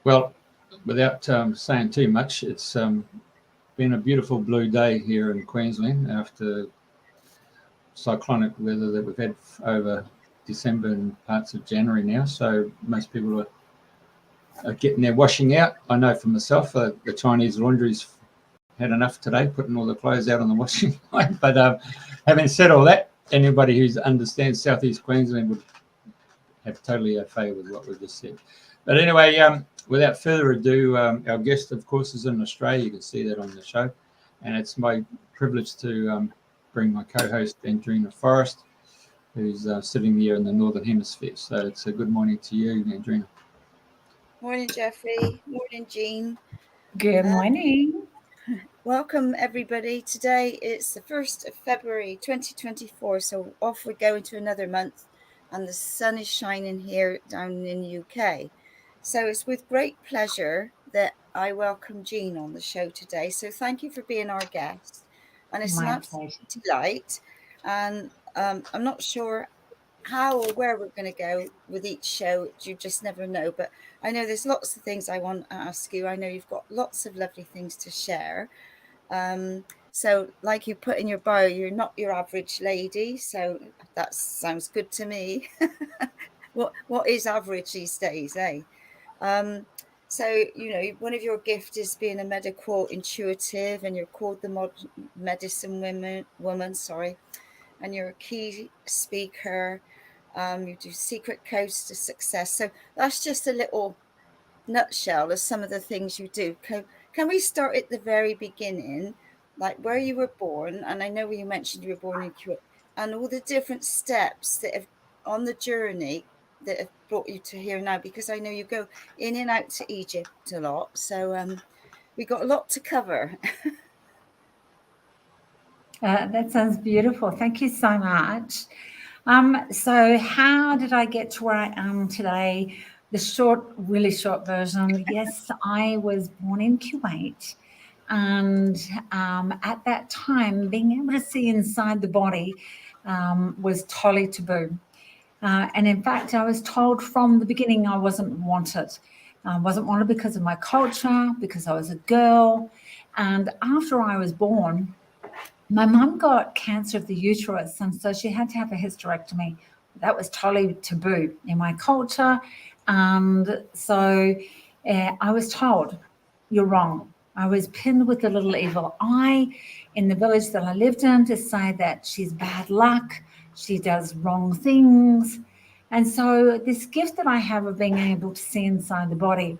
Well, without saying too much, it's been a beautiful blue day here in Queensland after cyclonic weather that we've had over December and parts of January now. So most people are getting their washing out. I know for myself, the Chinese laundry's had enough today, putting all the clothes out on the washing line. But having said all that, anybody who understands Southeast Queensland would have totally okay with what we just said. But anyway, without further ado, our guest, of course, is in Australia. You can see that on the show. And it's my privilege to bring my co-host, Andrena Forrest, who's sitting here in the Northern Hemisphere. So it's a good morning to you, Andrena. Morning, Jeffrey. Morning, Jean. Good morning. Welcome, everybody. Today it's the 1st of February 2024, so off we go into another month, and the sun is shining here down in the UK. So it's with great pleasure that I welcome Jean on the show today. So thank you for being our guest, and it's an absolute delight. And I'm not sure how or where we're going to go with each show. You just never know, but I know there's lots of things I want to ask you. I know you've got lots of lovely things to share. So like you put in your bio, you're not your average lady, so that sounds good to me. What is average these days, eh? So, you know, one of your gifts is being a medical intuitive, and you're called the medicine woman, and you're a key speaker. You do secret codes to success. So that's just a little nutshell of some of the things you do. Can we start at the very beginning, like where you were born? And I know you mentioned you were born in Kuwait, and all the different steps that have on the journey that have brought you to here now, because I know you go in and out to Egypt a lot. So we got a lot to cover. That sounds beautiful. Thank you so much. So how did I get to where I am today? The really short version. Yes, I was born in Kuwait. And at that time, being able to see inside the body was totally taboo. And in fact, I was told from the beginning I wasn't wanted. I wasn't wanted because of my culture, because I was a girl. And after I was born, my mum got cancer of the uterus, and so she had to have a hysterectomy. That was totally taboo in my culture. And so I was told, you're wrong. I was pinned with a little evil eye in the village that I lived in to say that she's bad luck, she does wrong things. And so this gift that I have of being able to see inside the body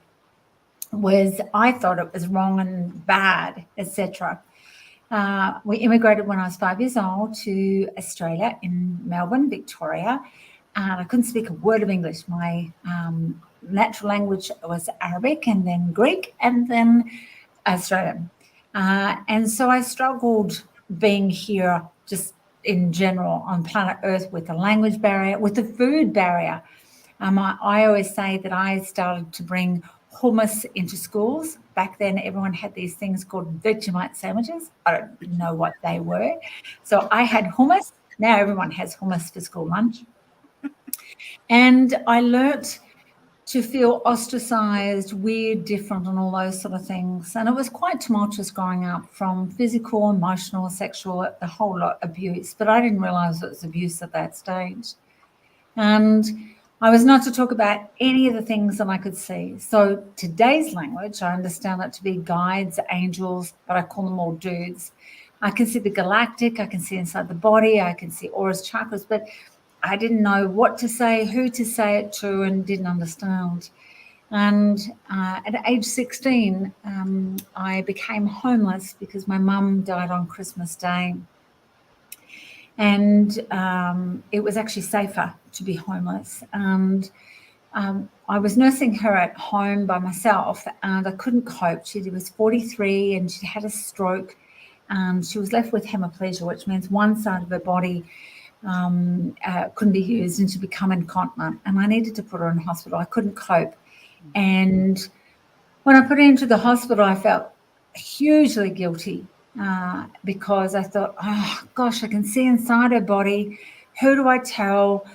I thought it was wrong and bad, etc. We immigrated when I was 5 years old to Australia in Melbourne, Victoria, and I couldn't speak a word of English. My natural language was Arabic, and then Greek, and then Australian. And so I struggled being here just in general on planet Earth with the language barrier, with the food barrier. I always say that I started to bring hummus into schools. Back then, everyone had these things called Vegemite sandwiches. I don't know what they were. So I had hummus. Now everyone has hummus for school lunch. And I learnt to feel ostracized, weird, different, and all those sort of things. And it was quite tumultuous growing up, from physical, emotional, sexual, a whole lot of abuse. But I didn't realize it was abuse at that stage. And I was not to talk about any of the things that I could see. So today's language, I understand it to be guides, angels, but I call them all dudes. I can see the galactic, I can see inside the body, I can see auras, chakras, but I didn't know what to say, who to say it to, and didn't understand. And at age 16, I became homeless because my mum died on Christmas Day. And it was actually safer to be homeless. And I was nursing her at home by myself, and I couldn't cope. She was 43 and she had a stroke, and she was left with hemiplegia, which means one side of her body couldn't be used, and she became incontinent. And I needed to put her in hospital. I couldn't cope. And when I put her into the hospital, I felt hugely guilty. Because I thought, oh, gosh, I can see inside her body. Who do I tell?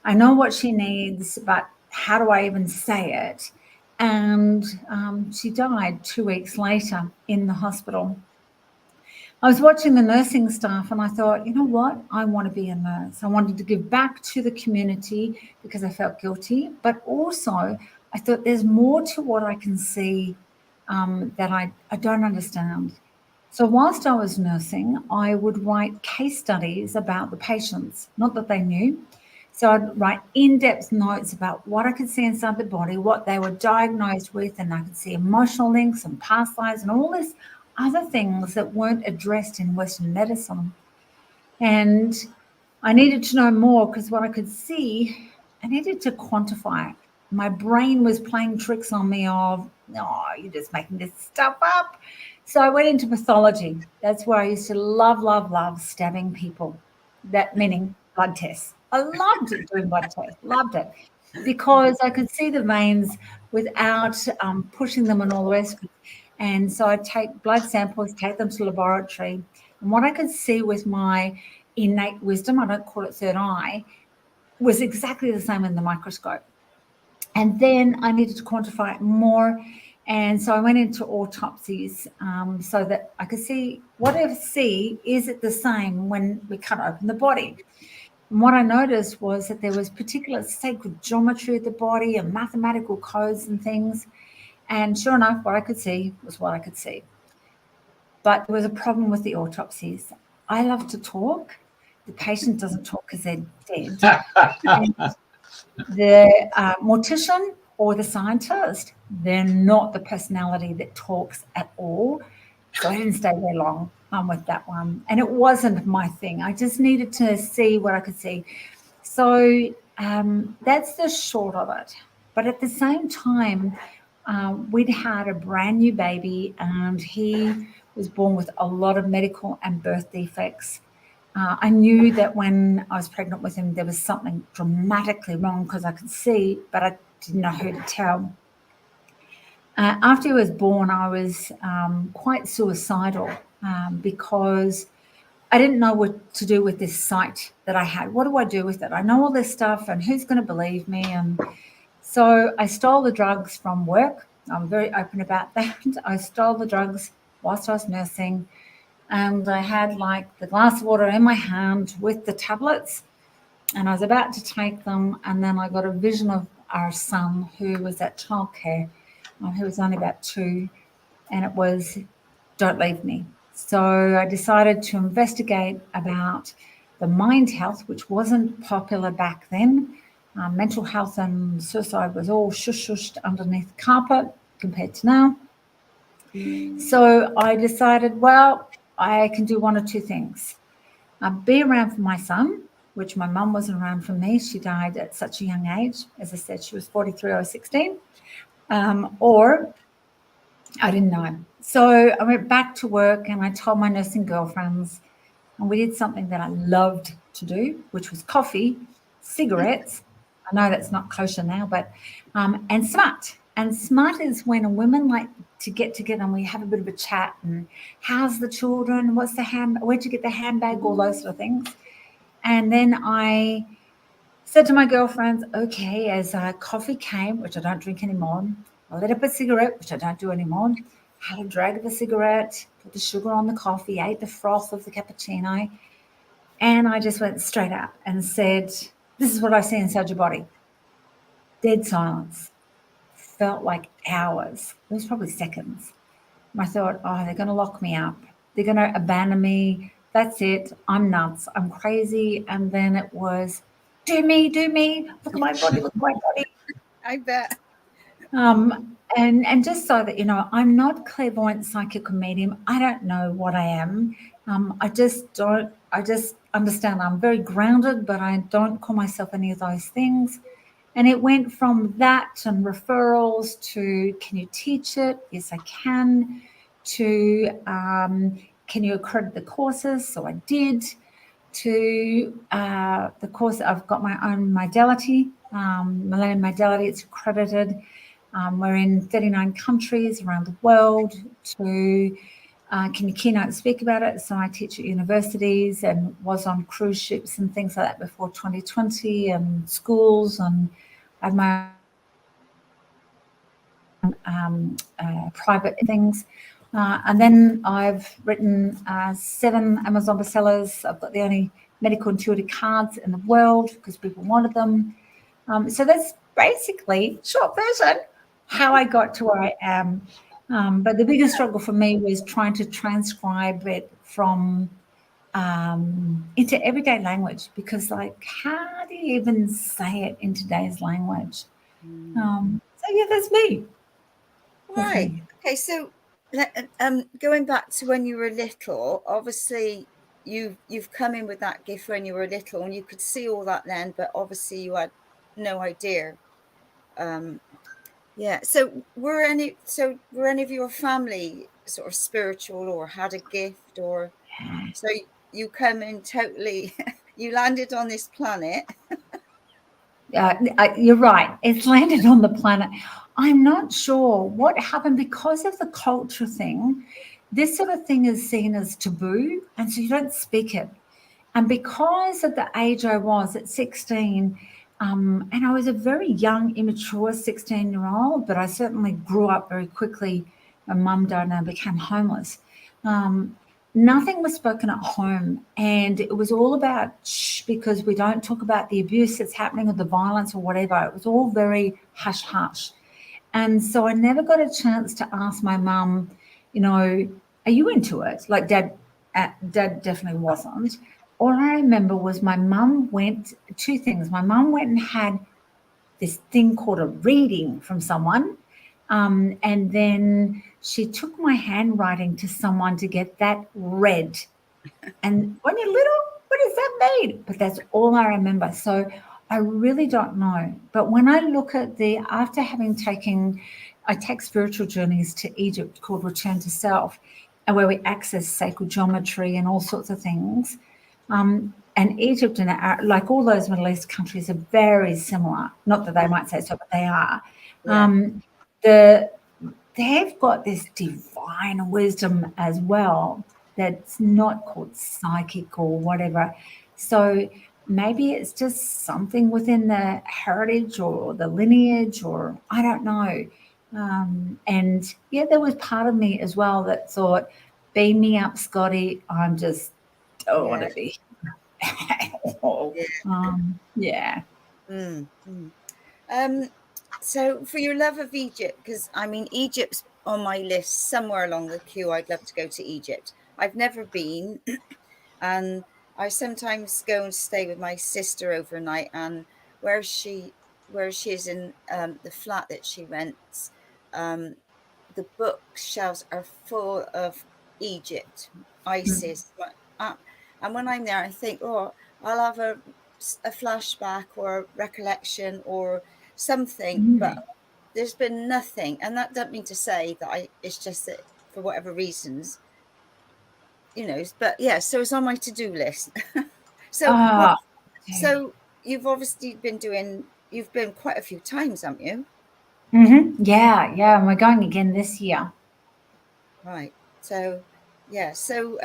I know what she needs, but how do I even say it? and she died 2 weeks later in the hospital. I was watching the nursing staff and I thought, you know what? I want to be a nurse. I wanted to give back to the community because I felt guilty, but also I thought there's more to what I can see that I don't understand. So whilst I was nursing, I would write case studies about the patients, not that they knew. So I'd write in-depth notes about what I could see inside the body, what they were diagnosed with, and I could see emotional links and past lives and all this other things that weren't addressed in Western medicine. And I needed to know more because what I could see, I needed to quantify it. My brain was playing tricks on me of, no, you're just making this stuff up. So I went into pathology. That's where I used to love stabbing people. That meaning blood tests. I loved doing blood tests, loved it, because I could see the veins without pushing them and all the rest. And so I'd take blood samples, take them to the laboratory. And what I could see with my innate wisdom, I don't call it third eye, was exactly the same in the microscope. And then I needed to quantify it more. And so I went into autopsies so that I could see what I see, is it the same when we cut open the body? And what I noticed was that there was particular sacred geometry of the body and mathematical codes and things. And sure enough, what I could see was what I could see. But there was a problem with the autopsies. I love to talk. The patient doesn't talk because they're dead. The mortician or the scientist, they're not the personality that talks at all. So I didn't stay very long with that one. And it wasn't my thing. I just needed to see what I could see. So that's the short of it. But at the same time, we'd had a brand new baby and he was born with a lot of medical and birth defects. I knew that when I was pregnant with him, there was something dramatically wrong because I could see, but I didn't know who to tell. After he was born, I was quite suicidal because I didn't know what to do with this sight that I had. What do I do with it? I know all this stuff and who's going to believe me? And so I stole the drugs from work. I'm very open about that. I stole the drugs whilst I was nursing. And I had like the glass of water in my hand with the tablets. And I was about to take them. And then I got a vision of our son who was at childcare. Who was only about 2. And it was, don't leave me. So I decided to investigate about the mind health, which wasn't popular back then. Mental health and suicide was all shushed underneath the carpet compared to now. So I decided, well, I can do one or two things. Be around for my son, which my mum wasn't around for me. She died at such a young age. As I said, she was 43, I was 16. Or I didn't know. So I went back to work and I told my nursing girlfriends, and we did something that I loved to do, which was coffee, cigarettes. I know that's not kosher now, but and smut. And smut is when a women like to get together and we have a bit of a chat and how's the children, what's the where'd you get the handbag, all those sort of things. And then I said to my girlfriends, okay, as coffee came, which I don't drink anymore, I lit up a cigarette, which I don't do anymore, had a drag of the cigarette, put the sugar on the coffee, ate the froth of the cappuccino, and I just went straight up and said, this is what I see inside your body. Dead silence. Felt like hours. It was probably seconds. And I thought, oh, they're going to lock me up. They're going to abandon me. That's it. I'm nuts. I'm crazy. And then it was, do me. Look at my body. Look at my body. I bet. And just so that, you know, I'm not clairvoyant, psychic, or medium. I don't know what I am. I just understand I'm very grounded, but I don't call myself any of those things. And it went from that and referrals to, can you teach it? Yes, I can. To, can you accredit the courses? So I did. To the course, I've got my own modality, Millennium Modality, it's accredited. We're in 39 countries around the world. To can you keynote speak about it? So I teach at universities and was on cruise ships and things like that before 2020 and schools, and I have my private things. And then I've written 7 Amazon bestsellers. I've got the only medical intuitive cards in the world because people wanted them. So that's basically, short version, how I got to where I am. But the biggest struggle for me was trying to transcribe it from into everyday language, because like, how do you even say it in today's language? So yeah, that's me. Right. Okay. So, going back to when you were little, obviously you've come in with that gift when you were little, and you could see all that then, but obviously you had no idea. Yeah. So were any of your family sort of spiritual or had a gift, or so you come in totally? You landed on this planet. You're right. It's landed on the planet. I'm not sure what happened because of the culture thing. This sort of thing is seen as taboo, and so you don't speak it. And because of the age I was at 16, and I was a very young, immature 16-year-old, but I certainly grew up very quickly. My mum died and I became homeless. Nothing was spoken at home, and it was all about shh, because we don't talk about the abuse that's happening or the violence or whatever. It was all very hush hush. And so I never got a chance to ask my mum, you know, are you into it? Like dad definitely wasn't. All I remember was my mum went, 2 things. My mum went and had this thing called a reading from someone. And then she took my handwriting to someone to get that read. And when you're little, what does that mean? But that's all I remember. So I really don't know. But when I look at after having I take spiritual journeys to Egypt called Return to Self, and where we access sacred geometry and all sorts of things. And Egypt and like all those Middle East countries are very similar. Not that they might say so, but they are. Yeah. They've got this divine wisdom as well that's not called psychic or whatever. So maybe it's just something within the heritage or the lineage, or I don't know. And yeah, there was part of me as well that thought, beam me up, Scotty. I'm just don't want to be. Yeah. So for your love of Egypt, because I mean, Egypt's on my list somewhere along the queue. I'd love to go to Egypt. I've never been, and I sometimes go and stay with my sister overnight. And where she is in the flat that she rents, the bookshelves are full of Egypt, Isis, and when I'm there, I think, oh, I'll have a flashback or a recollection or something, but there's been nothing. And that doesn't mean to say that it's just that for whatever reasons, you know, but yeah, so it's on my to-do list. So you've obviously you've been quite a few times, haven't you? Yeah, and we're going again this year. Right. So yeah, so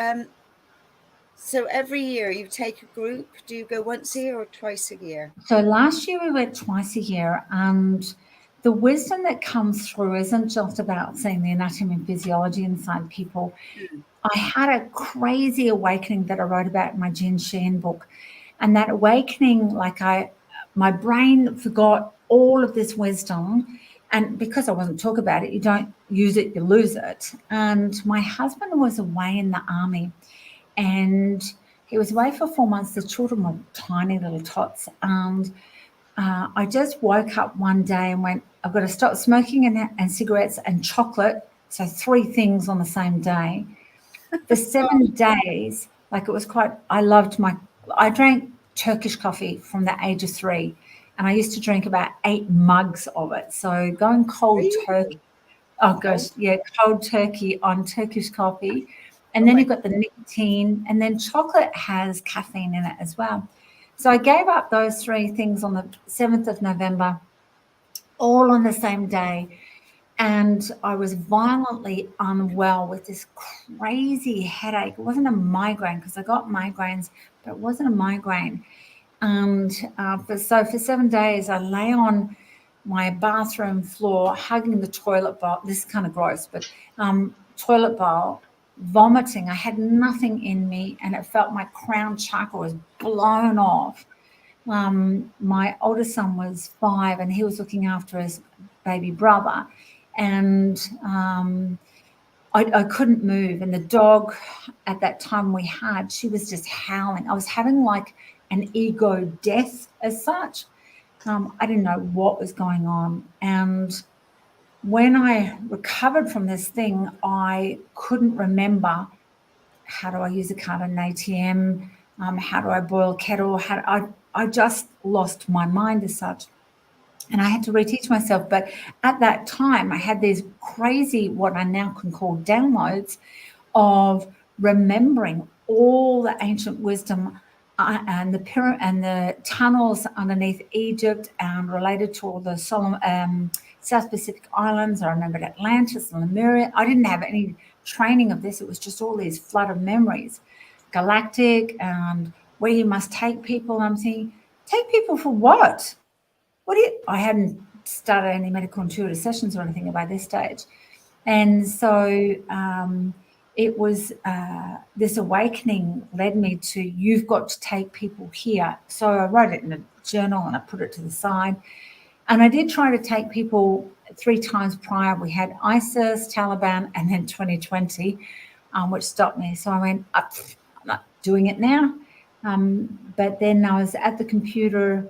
every year you take a group. Do you go once a year or twice a year? So last year we went twice a year, and the wisdom that comes through isn't just about seeing the anatomy and physiology inside people. I had a crazy awakening that I wrote about in my Sheehan book. And that awakening, like my brain forgot all of this wisdom. And because I wasn't talking about it, you don't use it, you lose it. And my husband was away in the army, and he was away for 4 months. The children were tiny little tots. And I just woke up one day and went, I've got to stop smoking and cigarettes and chocolate. So 3 things on the same day. For 7 days, like it was I drank Turkish coffee from the age of 3, and I used to drink about 8 mugs of it. So going cold turkey, cold turkey on Turkish coffee. And then you've got the nicotine, and then chocolate has caffeine in it as well. So I gave up those 3 things on the 7th of November, all on the same day. And I was violently unwell with this crazy headache. It wasn't a migraine, because I got migraines, but it wasn't a migraine. And for 7 days, I lay on my bathroom floor, hugging the toilet bowl. This is kind of gross, but toilet bowl, vomiting. I had nothing in me, and it felt my crown chakra was blown off. My oldest son was 5, and he was looking after his baby brother, and I couldn't move. And the dog at that time she was just howling. I was having like an ego death as such. I didn't know what was going on. And when I recovered from this thing, I couldn't remember, how do I use a card in an ATM? How do I boil kettle? I just lost my mind as such. And I had to reteach myself. But at that time, I had these crazy, what I now can call downloads, of remembering all the ancient wisdom and the pyramid and the tunnels underneath Egypt, related to all the South Pacific islands. I remembered Atlantis and Lemuria. I didn't have any training of this. It was just all these flood of memories, galactic, and where you must take people. And I'm thinking, take people for what? I hadn't started any medical intuitive sessions or anything by this stage. And so it was this awakening led me to, you've got to take people here. So I wrote it in a journal and I put it to the side. And I did try to take people 3 times prior. We had ISIS, Taliban, and then 2020, which stopped me. So I went, I'm not doing it now. But then I was at the computer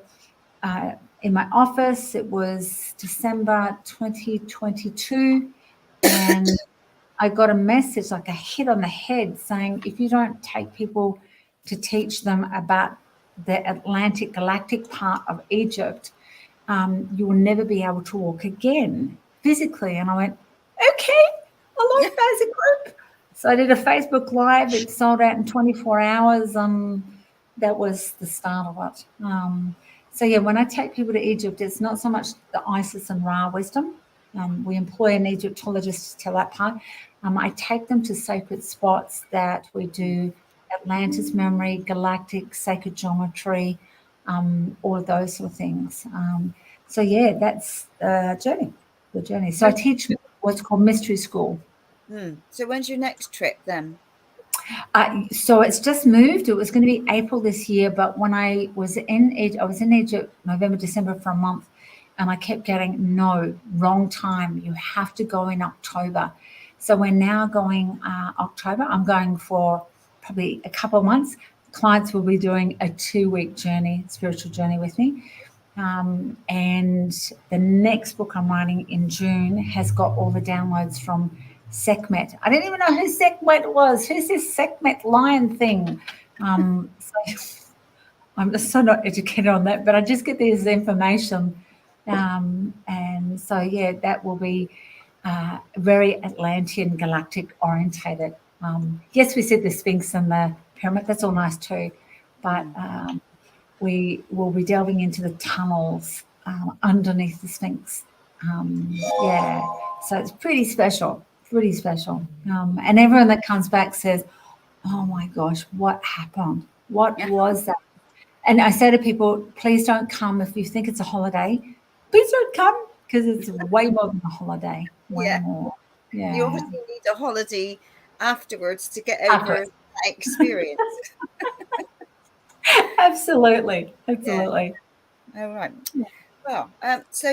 in my office. It was December 2022, and I got a message, like a hit on the head, saying, if you don't take people to teach them about the Atlantic galactic part of Egypt, you will never be able to walk again physically. And I went, okay, I'll organize a group. So I did a Facebook Live. It sold out in 24 hours. That was the start of it. So yeah, when I take people to Egypt, it's not so much the Isis and Ra wisdom. We employ an Egyptologist to tell that part. I take them to sacred spots that we do Atlantis memory, galactic, sacred geometry, all of those sort of things. So yeah, that's the journey. So I teach what's called Mystery School. So when's your next trip then? So it's just moved. It was going to be April this year, but when I was in Egypt November, December for a month, and I kept getting, no, wrong time. You have to go in October. So we're now going October. I'm going for probably a couple of months. Clients will be doing a 2-week journey, spiritual journey with me. And the next book I'm writing in June has got all the downloads from Sekhmet. I didn't even know who Sekhmet was. Who's this Sekhmet lion thing? So I'm just so not educated on that, but I just get this information. And so, yeah, that will be very Atlantean galactic orientated. Yes, we said the Sphinx and the pyramid. That's all nice too. But we will be delving into the tunnels underneath the Sphinx. Yeah, so it's pretty special. And everyone that comes back says, oh my gosh, what happened? What was that? And I say to people, please don't come if you think it's a holiday. Please don't come, because it's way more than a holiday. Way more. Yeah. You obviously need a holiday afterwards to get over that experience. Absolutely. All right. Yeah. Well, so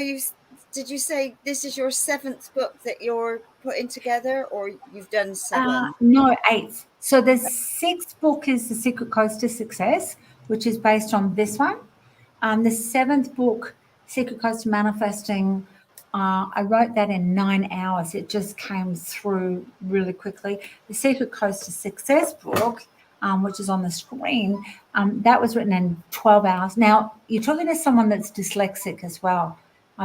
did you say this is your 7th book that you're putting together, or you've done 7? No, 8. So the 6th book is The Secret Codes to Success, which is based on this one. The 7th book, Secret Codes to Manifesting, I wrote that in 9 hours. It just came through really quickly. The Secret Codes to Success book, which is on the screen, that was written in 12 hours. Now, you're talking to someone that's dyslexic as well.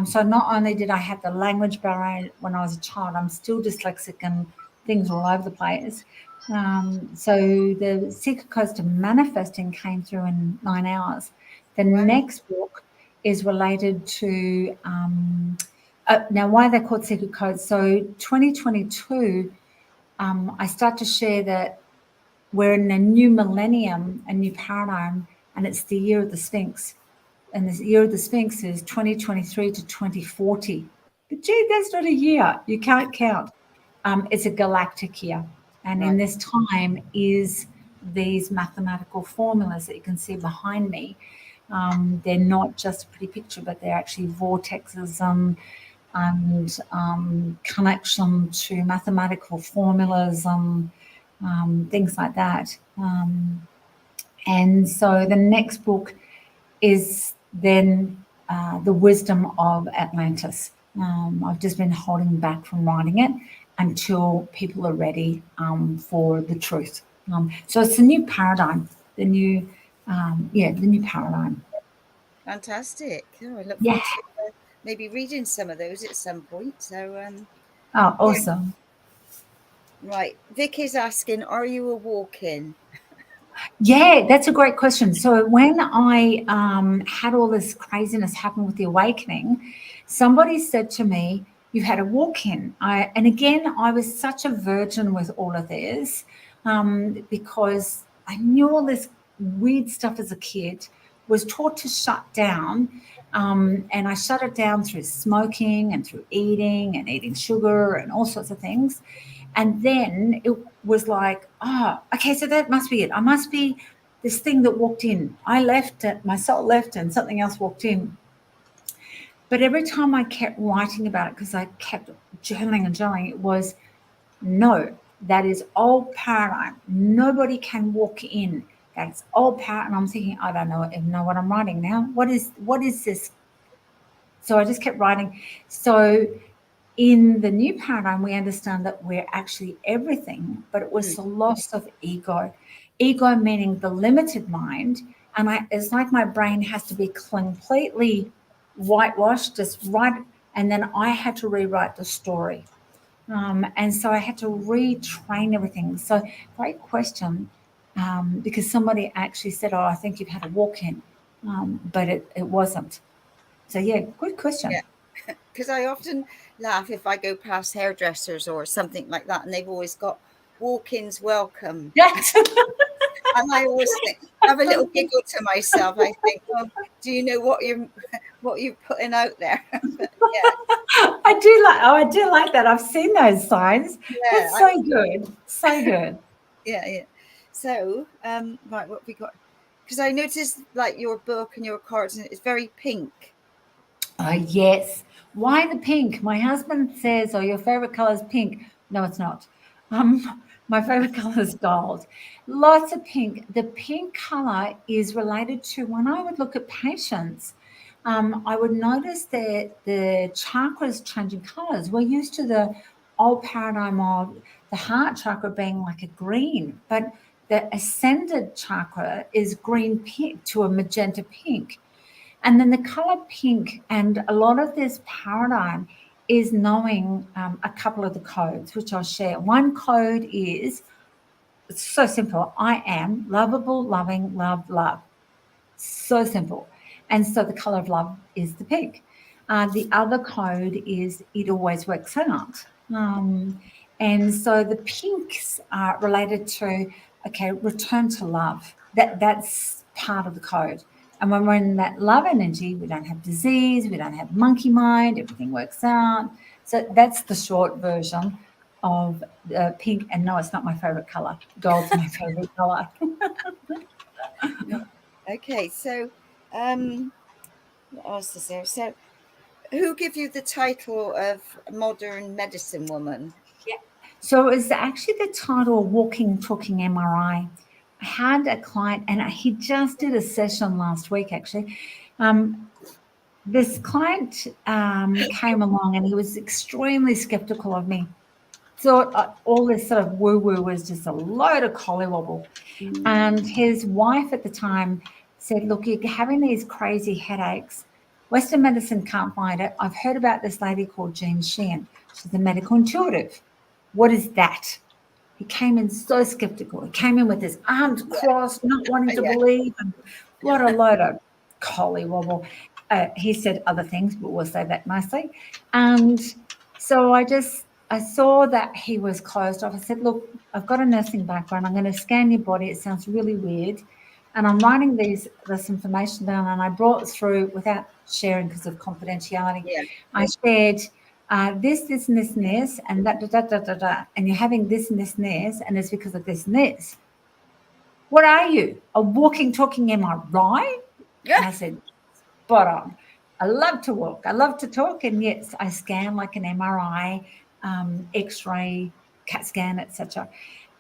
So not only did I have the language barrier when I was a child, I'm still dyslexic and things all over the place. So the Secret Codes to Manifesting came through in 9 hours. The next book is related to, now why they're called Secret Codes. So 2022, I start to share that we're in a new millennium, a new paradigm, and it's the year of the Sphinx. and the year of the Sphinx is 2023 to 2040. But gee, that's not a year. You can't count. It's a galactic year. And in this time is these mathematical formulas that you can see behind me. They're not just a pretty picture, but they're actually vortexes and connection to mathematical formulas and things like that. And so the next book is then The Wisdom of Atlantis. I've just been holding back from writing it until people are ready for the truth. So it's a new paradigm, the new paradigm. Fantastic. Oh, I look forward to maybe reading some of those at some point. So, oh, awesome. Yeah. Right. Vic is asking, are you a walk-in? Yeah, that's a great question. So when I had all this craziness happen with the awakening, somebody said to me, "You've had a walk-in." And again, I was such a virgin with all of this because I knew all this weird stuff as a kid, was taught to shut down. And I shut it down through smoking and through eating sugar and all sorts of things. And then it was like, oh, okay, so that must be it. I must be this thing that walked in. I left it, my soul left, and something else walked in. But every time I kept writing about it, because I kept journaling, it was, no, that is old paradigm. Nobody can walk in. That's old paradigm. And I'm thinking, I don't even know what I'm writing now. What is this? So I just kept writing. So in the new paradigm, we understand that we're actually everything, but it was the loss of ego. Ego meaning the limited mind. And it's like my brain has to be completely whitewashed, just right. And then I had to rewrite the story. And so I had to retrain everything. So great question, because somebody actually said, oh, I think you've had a walk-in, but it wasn't. So, yeah, good question. Yeah. Because I often laugh if I go past hairdressers or something like that, and they've always got walk-ins welcome. Yes. And I always have a little giggle to myself. I think, well, do you know what you're putting out there? But, yeah. I do like that. I've seen those signs. Yeah, that's so good. So good. Yeah. So, right, what have we got? Because I noticed like your book and your cards, and it's very pink. Oh, yes. Why the pink? My husband says, oh, your favorite color is pink. No, it's not. My favorite color is gold. Lots of pink. The pink color is related to when I would look at patients, I would notice that the chakras changing colors. We're used to the old paradigm of the heart chakra being like a green, but the ascended chakra is green pink to a magenta pink. And then the color pink, and a lot of this paradigm is knowing a couple of the codes, which I'll share. One code is, it's so simple. I am lovable, loving, love. So simple. And so the color of love is the pink. The other code is it always works out. And so the pinks are related to, okay, return to love. That's part of the code. And when we're in that love energy, we don't have disease, we don't have monkey mind, everything works out. So that's the short version of pink. And no, it's not my favorite color. Gold's my favorite color. Okay, so what else is there? So who gave you the title of modern medicine woman? Yeah. So it was actually the title Walking, Talking MRI. I had a client, and he just did a session last week, actually. This client came along, and he was extremely skeptical of me. Thought all this sort of woo-woo was just a load of collywobble. And his wife at the time said, look, you're having these crazy headaches. Western medicine can't find it. I've heard about this lady called Sheehan. She's a medical intuitive. What is that? He came in so skeptical. He came in with his arms crossed, not wanting to believe. And what a load of collywobble. He said other things, but we'll say that nicely. And so I saw that he was closed off. I said, look, I've got a nursing background. I'm going to scan your body. It sounds really weird. And I'm writing this information down, and I brought through without sharing because of confidentiality. Yeah. I shared this, and this, and this, and that, and you're having this and this and this, and it's because of this and this. What are you? A walking, talking MRI? And I said, spot on. I love to walk. I love to talk. And yes, I scan like an MRI, X-ray, CAT scan, etc.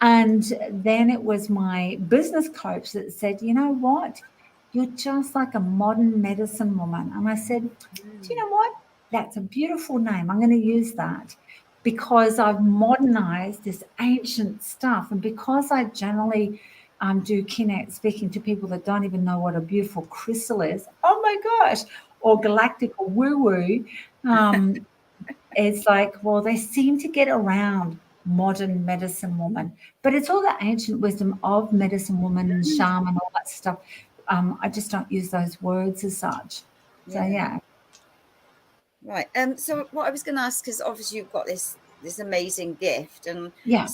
And then it was my business coach that said, you know what? You're just like a modern medicine woman. And I said, do you know what? That's a beautiful name. I'm going to use that because I've modernized this ancient stuff. And because I generally do keynote speaking to people that don't even know what a beautiful crystal is. Oh my gosh, or galactic or woo-woo. It's like, well, they seem to get around modern medicine woman, but it's all the ancient wisdom of medicine woman and shaman, all that stuff. I just don't use those words as such. So yeah. Right. So what I was going to ask is, obviously you've got this amazing gift, and Yeah.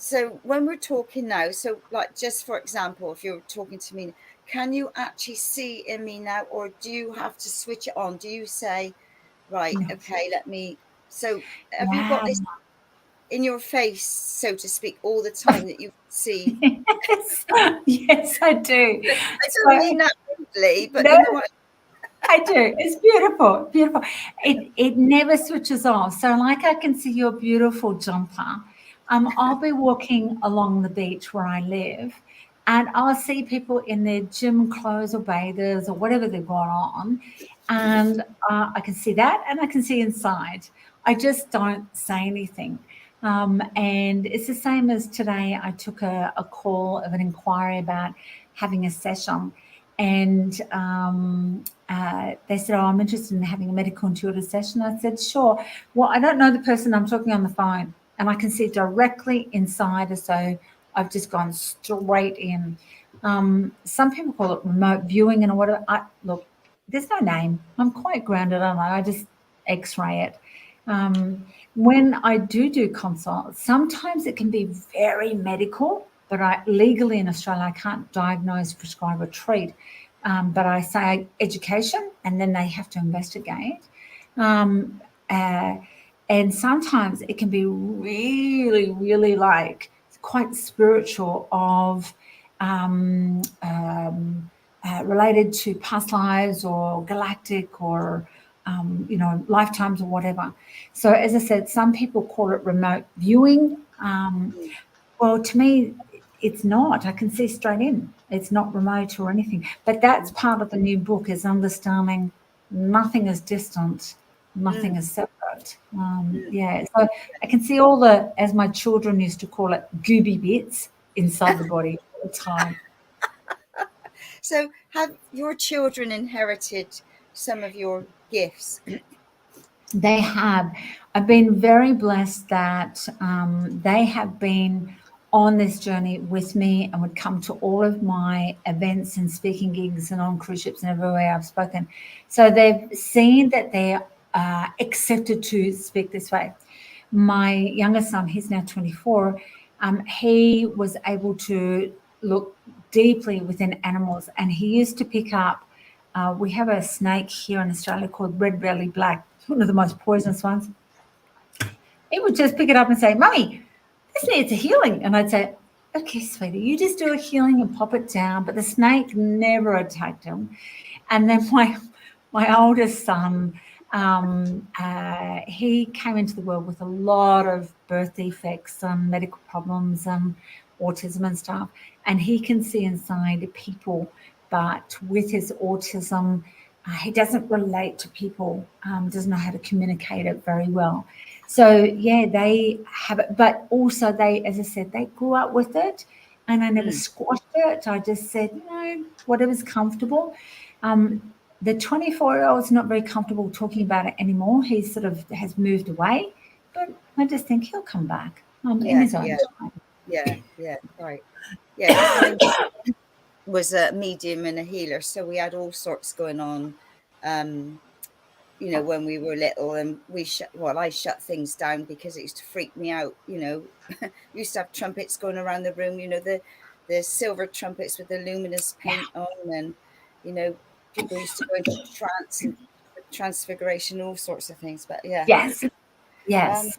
So when we're talking now, so like just for example, if you're talking to me, can you actually see in me now, or do you have to switch it on? Do you say, right, No. okay, let me, so have you got this in your face, so to speak, all the time that you see? Yes, I do. I don't mean that rudely, but no, you know what? I do. It's beautiful, beautiful. It never switches off. So like I can see your beautiful jumper. I'll be walking along the beach where I live, and I'll see people in their gym clothes or bathers or whatever they've got on, and I can see that, and I can see inside. I just don't say anything. And it's the same as today. I took a call of an inquiry about having a session, and they said, oh, I'm interested in having a medical intuitive session. I said, sure. Well, I don't know the person, I'm talking on the phone, and I can see directly inside as though I've just gone straight in. Some people call it remote viewing and whatever. Look, there's no name. I'm quite grounded, aren't I? I just X-ray it. When I do consults, sometimes it can be very medical, but legally in Australia, I can't diagnose, prescribe, or treat. But I say education, and then they have to investigate. And sometimes it can be really, really like quite spiritual of related to past lives or galactic or lifetimes or whatever. So as I said, some people call it remote viewing. Well, to me, it's not. I can see straight in. It's not remote or anything. But that's part of the new book, is understanding nothing is distant, nothing is separate. So I can see all the, as my children used to call it, gooby bits inside the body all the time. So have your children inherited some of your gifts? They have. I've been very blessed that they have been on this journey with me and would come to all of my events and speaking gigs and on cruise ships and everywhere I've spoken. So they've seen that they're accepted to speak this way. My youngest son, he's now 24, he was able to look deeply within animals, and he used to pick up, we have a snake here in Australia called red belly black, one of the most poisonous ones. He would just pick it up and say, Mummy, this needs a healing. And I'd say, okay, sweetie, you just do a healing and pop it down. But the snake never attacked him. And then my oldest son, he came into the world with a lot of birth defects, medical problems, autism and stuff. And he can see inside people, but with his autism, he doesn't relate to people, doesn't know how to communicate it very well. So, yeah, they have it. But also they, as I said, they grew up with it, and I never squashed it. I just said, whatever's comfortable. The 24-year-old's not very comfortable talking about it anymore. He sort of has moved away. But I just think he'll come back in his own time. Yeah, right. Yeah, was a medium and a healer, so we had all sorts going on. When we were little, and I shut things down because it used to freak me out. We used to have trumpets going around the room, the the silver trumpets with the luminous paint on, and people used to go into trance and transfiguration, all sorts of things. But yeah. Yes. Um, Yes.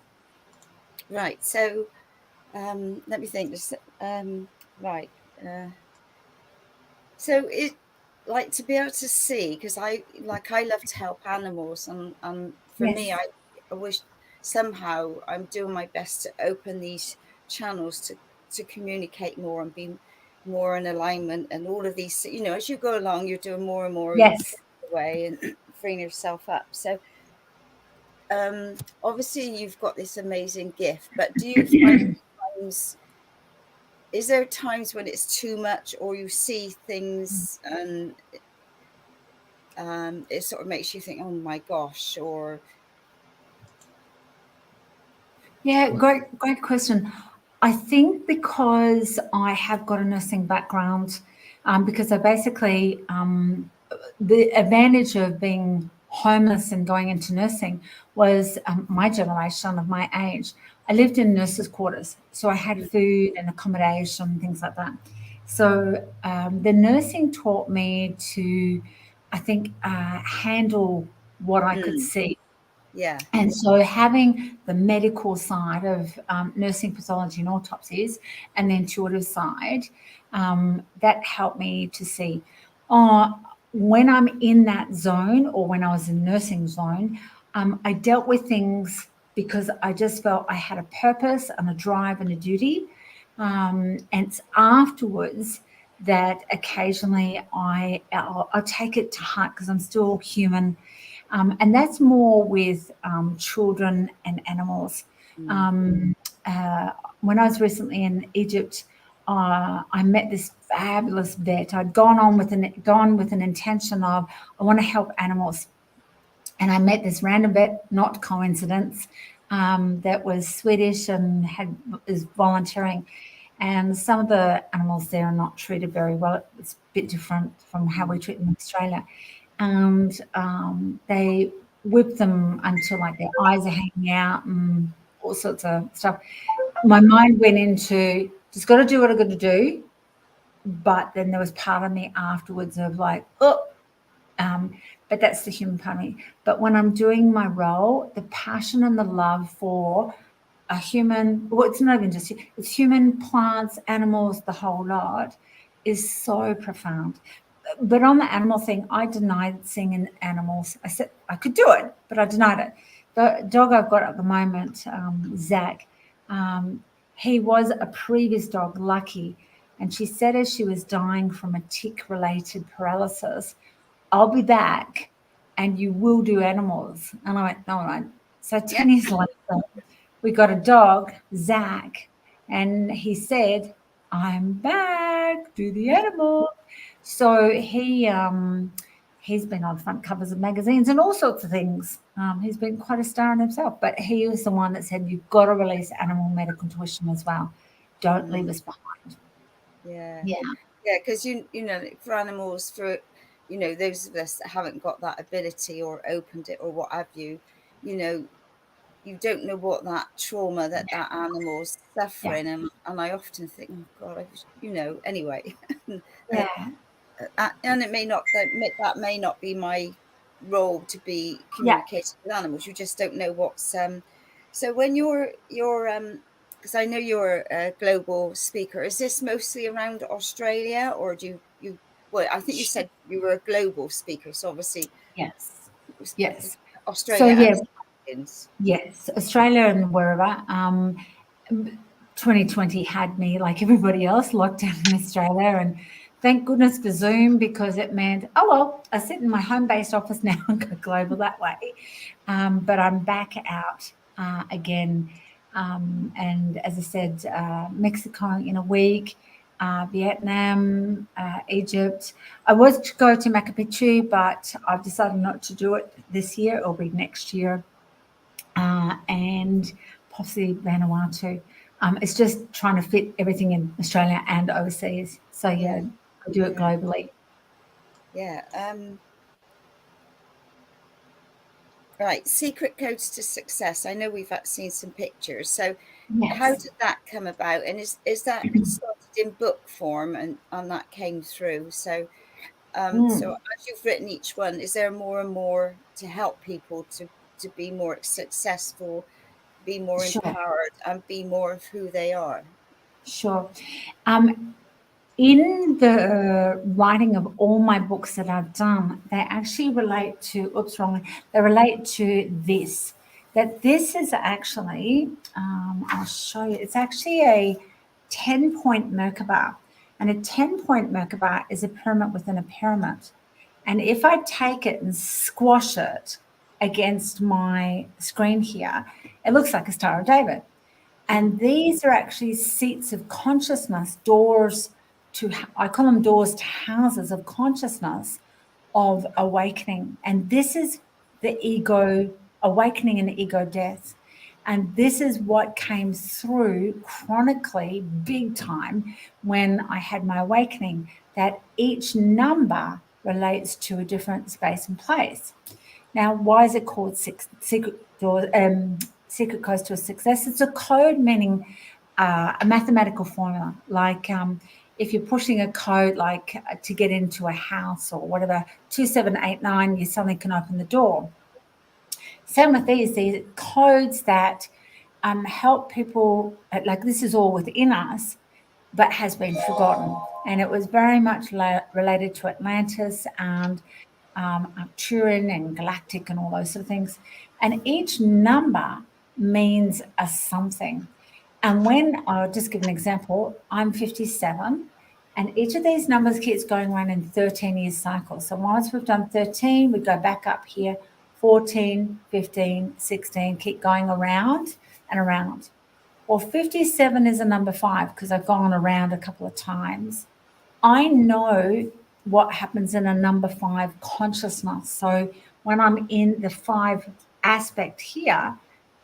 right. So let me think. Right. So it like to be able to see, because I love to help animals, and for me, Yes. I wish somehow I'm doing my best to open these channels to communicate more and be more in alignment, and all of these, as you go along, you're doing more and more Yes. away and freeing yourself up. So obviously you've got this amazing gift, but do you find times, is there times when it's too much, or you see things and it sort of makes you think, oh my gosh, or Yeah, great question. I think because I have got a nursing background, because I basically, the advantage of being homeless and going into nursing was my generation of my age. I lived in nurses' quarters, so I had food and accommodation, things like that. So the nursing taught me to, I think, handle what I could see. yeah, And so having the medical side of nursing, pathology and autopsies, and the intuitive side, that helped me to see when I'm in that zone, or when I was in nursing zone, I dealt with things because I just felt I had a purpose and a drive and a duty. And it's afterwards that occasionally I'll take it to heart, because I'm still human. And that's more with children and animals. When I was recently in Egypt, I met this fabulous vet. I'd gone with an intention of, I want to help animals, and I met this random vet, not coincidence, that was Swedish and is volunteering. And some of the animals there are not treated very well. It's a bit different from how we treat them in Australia. And they whip them until like their eyes are hanging out and all sorts of stuff. My mind went into, just got to do what I got to do. But then there was part of me afterwards of like, oh, but that's the human part of me. But when I'm doing my role, the passion and the love for a human, well, it's not even just, it's human, plants, animals, the whole lot, is so profound. But on the animal thing, I denied seeing in animals. I said I could do it, but I denied it. The dog I've got at the moment, Zach, he was a previous dog, Lucky, and she said as she was dying from a tick-related paralysis, I'll be back and you will do animals. And I went, no, I won't. So 10 years later, we got a dog, Zach, and he said, I'm back, do the animals. So he's been on front covers of magazines and all sorts of things. He's been quite a star in himself, but he was the one that said, you've got to release animal medical tuition as well. Don't leave us behind. Yeah. Yeah. Yeah, because for animals, for those of us that haven't got that ability or opened it or what have you, you don't know what that trauma that animal's suffering, and I often think, oh God, I wish, anyway. Yeah. And it may not, that may not be my role to be communicating with animals. You just don't know what's so when you're because I know you're a global speaker, is this mostly around Australia, or do you well, I think you said you were a global speaker, so obviously Yes. Yes. So Australia and Philippines. yes, Australia and wherever. 2020 had me, like everybody else, locked down in Australia, and thank goodness for Zoom, because it meant, oh well, I sit in my home-based office now and go global that way. But I'm back out again, and as I said, Mexico in a week, Vietnam, Egypt. I was to go to Machu Picchu, but I've decided not to do it this year. It'll be next year. And possibly Vanuatu. It's just trying to fit everything in Australia and overseas. So yeah, I do it globally. Yeah. Right. Secret codes to success. I know we've seen some pictures. So how did that come about? And is that started in book form, and that came through. So, so as you've written each one, is there more and more to help people to be more successful, be more Sure, empowered, and be more of who they are? sure. In the writing of all my books that I've done, they actually relate to, they relate to this, that this is actually, I'll show you, it's actually a 10-point Merkaba. And a 10-point Merkaba is a pyramid within a pyramid. And if I take it and squash it against my screen here, it looks like a Star of David. And these are actually seats of consciousness, doors to, I call them doors to houses of consciousness of awakening. And this is the ego awakening and ego death. And this is what came through chronically, big time, when I had my awakening, that each number relates to a different space and place. Now, why is it called secret codes to a success? It's a code, meaning a mathematical formula. Like if you're pushing a code, like to get into a house or whatever, 2789, you suddenly can open the door. Same with these codes that help people, like this is all within us, but has been forgotten. And it was very much related to Atlantis and Arcturian and galactic and all those sort of things. And each number means a something. And when, I'll just give an example, I'm 57, and each of these numbers keeps going around in 13-year cycles. So once we've done 13, we go back up here, 14, 15, 16, keep going around and around. Well, 57 is a number 5 because I've gone around a couple of times. I know what happens in a number 5 consciousness. So when I'm in the 5 aspect here,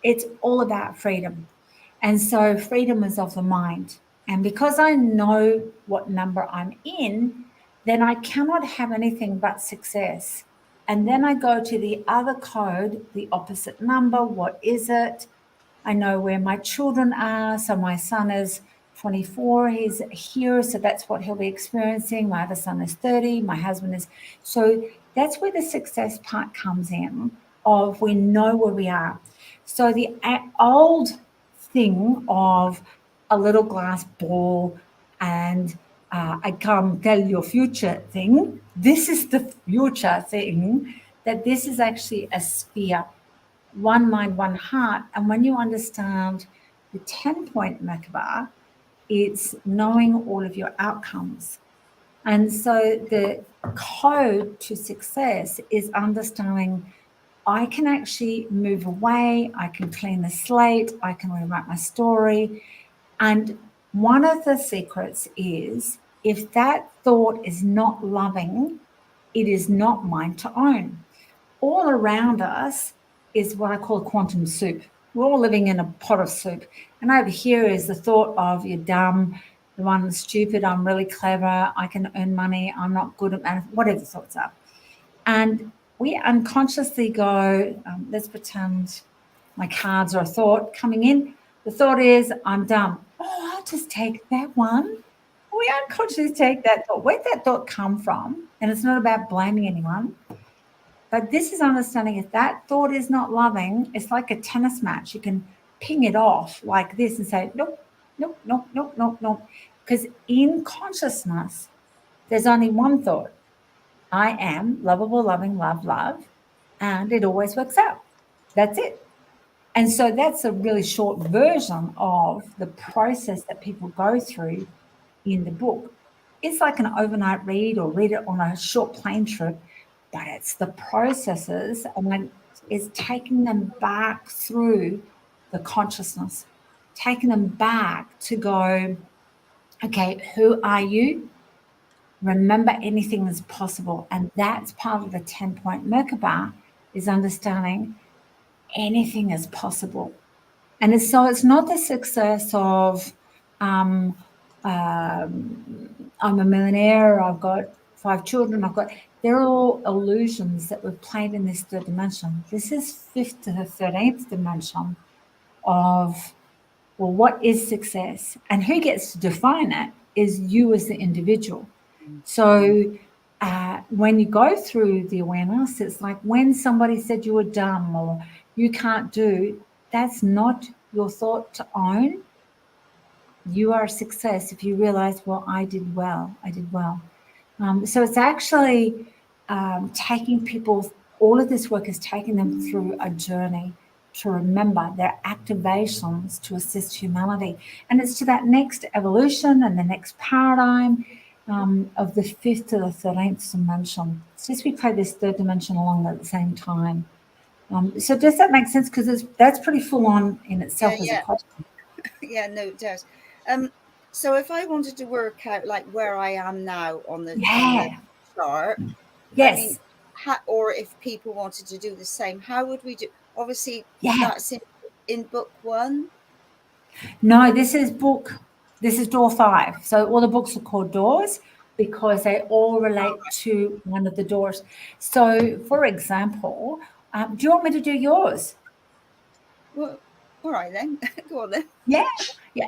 it's all about freedom. And so freedom is of the mind. And because I know what number I'm in, then I cannot have anything but success. And then I go to the other code, the opposite number. What is it? I know where my children are. So my son is 24, he's here, so that's what he'll be experiencing. My other son is 30, my husband is. So that's where the success part comes in, of we know where we are. So the old thing of a little glass ball and I can't tell your future thing, this is the future thing, that this is actually a sphere. One mind, one heart. And when you understand the 10-point Merkaba, it's knowing all of your outcomes. And so the code to success is understanding I can actually move away, I can clean the slate, I can rewrite my story. And one of the secrets is if that thought is not loving, it is not mine to own. All around us is what I call quantum soup. We're all living in a pot of soup. And over here is the thought of you're dumb, the one that's stupid, I'm really clever, I can earn money, I'm not good at math, whatever the thoughts are. And we unconsciously go, let's pretend my cards are a thought coming in. The thought is, I'm dumb. Oh, I'll just take that one. We unconsciously take that thought. Where'd that thought come from? And it's not about blaming anyone. But this is understanding if that thought is not loving, it's like a tennis match. You can ping it off like this and say, nope, nope, nope, nope, nope, nope. Because in consciousness, there's only one thought. I am lovable, loving, love, love. And it always works out. That's it. And so that's a really short version of the process that people go through in the book. It's like an overnight read or read it on a short plane trip, but it's the processes and then it's taking them back through the consciousness, taking them back to go, okay, who are you? Remember anything is possible. And that's part of the 10-point Merkaba, is understanding anything is possible. And so it's not the success of I'm a millionaire, I've got 5 children, they're all illusions that we've played in this third dimension. This is 5th to the 13th dimension of, well, what is success? And who gets to define it? is you as the individual. So when you go through the awareness, it's like when somebody said you were dumb or you can't do, that's not your thought to own. You are a success if you realize, well, I did well. So it's actually taking people, all of this work is taking them through a journey to remember their activations to assist humanity. And it's to that next evolution and the next paradigm of the 5th to the 13th dimension. It's just we play this 3rd dimension along at the same time. So does that make sense? Because that's pretty full on in itself as a question. Yeah, no, it does. So if I wanted to work out like where I am now on the chart, yes, I mean, or if people wanted to do the same, how would we do? Obviously, that's in book 1. No, this is door 5. So all the books are called doors because they all relate to one of the doors. So, for example, do you want me to do yours? Well, all right then. Go on then. Yeah.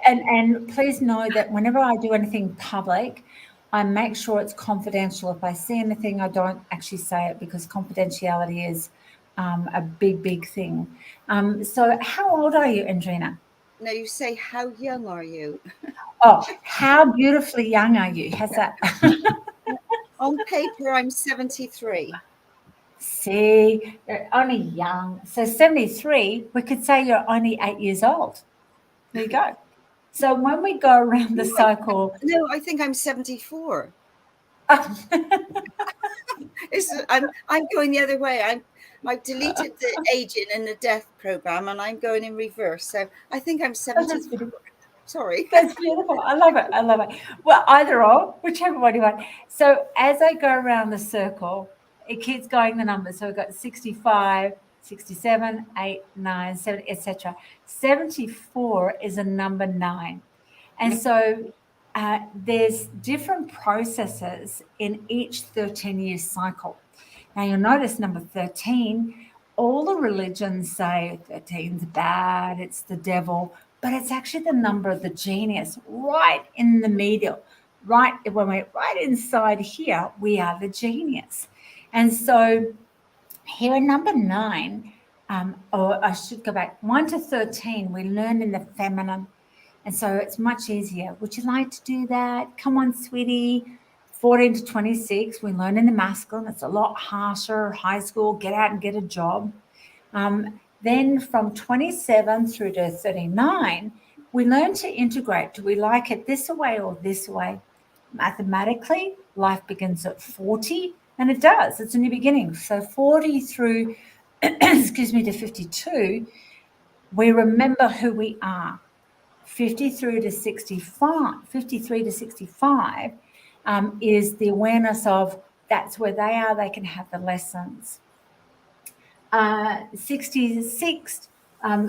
And please know that whenever I do anything public, I make sure it's confidential. If I see anything, I don't actually say it because confidentiality is a big thing. So how old are you, Andrena? No, you say, how young are you? Oh, how beautifully young are you? How's that? On paper, I'm 73. See, you're only young. So 73, we could say you're only 8 years old. There you go. So when we go around the cycle. No, I think I'm 74. I'm going the other way. I've deleted the aging and the death program, and I'm going in reverse. So I think I'm 74. Sorry. That's beautiful. I love it. Well, either or, whichever one you want. So as I go around the circle, it keeps going the numbers. So we've got 65, 67, 8, 9, 7, etc. 74 is a number 9. And so there's different processes in each 13-year cycle. Now you'll notice number 13, all the religions say 13's bad, it's the devil, but it's actually the number of the genius right in the middle. Right when we're right inside here, we are the genius. And so here in number 9, or I should go back, 1 to 13, we learn in the feminine. And so it's much easier. Would you like to do that? Come on, sweetie. 14 to 26, we learn in the masculine. It's a lot harsher. High school, get out and get a job. Then from 27 through to 39, we learn to integrate. Do we like it this way or this way? Mathematically, life begins at 40, and it does. It's a new beginning. So 40 through, to 52, we remember who we are. 53 to 65 is the awareness of that's where they are. They can have the lessons. 66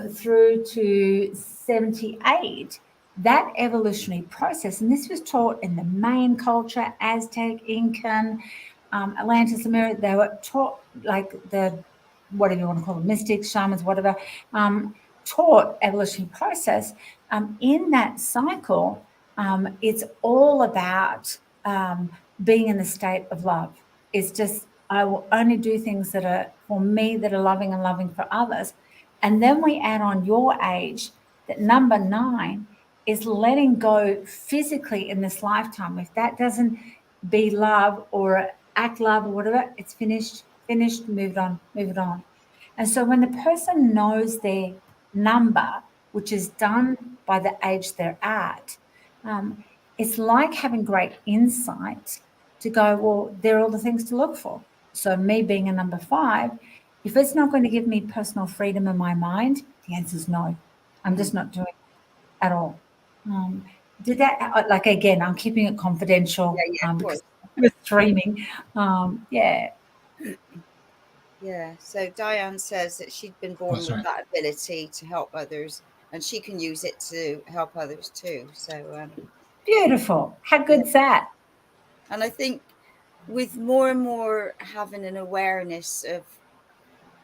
through to 78, that evolutionary process, and this was taught in the Mayan culture, Aztec, Incan, Atlantis, America. They were taught like the, whatever you want to call them, mystics, shamans, whatever, taught evolutionary process. In that cycle, it's all about being in the state of love. It's just, I will only do things that are for me, that are loving and loving for others. And then we add on your age, that number 9 is letting go physically in this lifetime. If that doesn't be love or act love or whatever, it's finished, move it on. And so when the person knows their number, which is done by the age they're at, it's like having great insight to go, well, there are all the things to look for. So me being a number 5, if it's not going to give me personal freedom in my mind, the answer is no. I'm just not doing it at all. Did that, like, again, I'm keeping it confidential because we're streaming. Yeah. So Diane says that she'd been born with that ability to help others, and she can use it to help others too. So beautiful. How good's that? And I think with more and more having an awareness of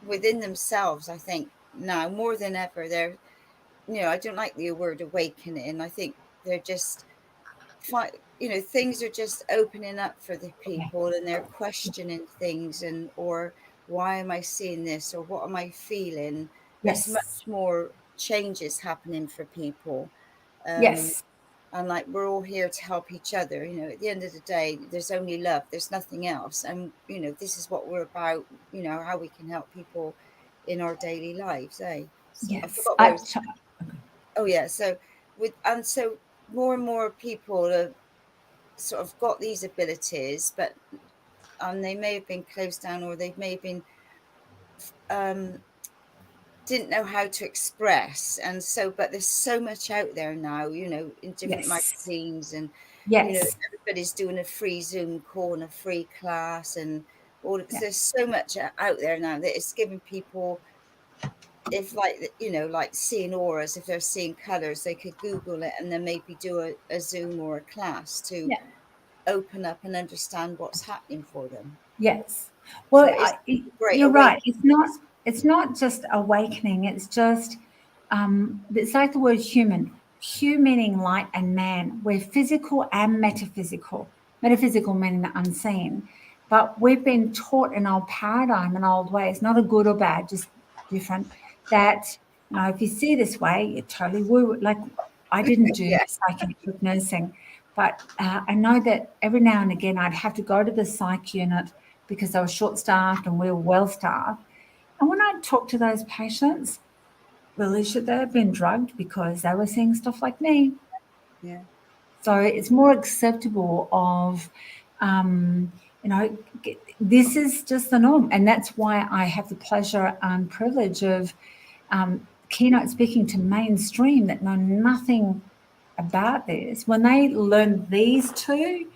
within themselves, I think now more than ever, I don't like the word awakening. I think they're just things are just opening up for the people, and they're questioning things, and or why am I seeing this, or what am I feeling? There's Yes. much more changes happening for people. Yes. And like, we're all here to help each other. At the end of the day, there's only love, there's nothing else. And this is what we're about, how we can help people in our daily lives, so I Yes. forgot where I was. Oh yeah, so more and more people have sort of got these abilities, but they may have been closed down, or they may have been didn't know how to express. And so, but there's so much out there now, in different Yes. magazines, and Yes. everybody's doing a free Zoom call and a free class, and all Yeah. there's so much out there now that it's giving people, if like seeing auras, if they're seeing colors, they could Google it and then maybe do a Zoom or a class to Yeah. open up and understand what's happening for them. Yes. So Well, it's great you're right. awakening. It's not just awakening. It's just it's like the word human. Hu meaning light and man. We're physical and metaphysical. Metaphysical meaning the unseen. But we've been taught in old paradigm and old ways, not a good or bad, just different, that if you see this way, you're totally woo. Like, I didn't do Yeah. psychiatric nursing, but I know that every now and again I'd have to go to the psych unit because they were short-staffed and we were well-staffed. And when I talked to those patients, really, should they have been drugged because they were seeing stuff like me? Yeah. So it's more acceptable of, this is just the norm. And that's why I have the pleasure and privilege of keynote speaking to mainstream that know nothing about this. When they learn these two,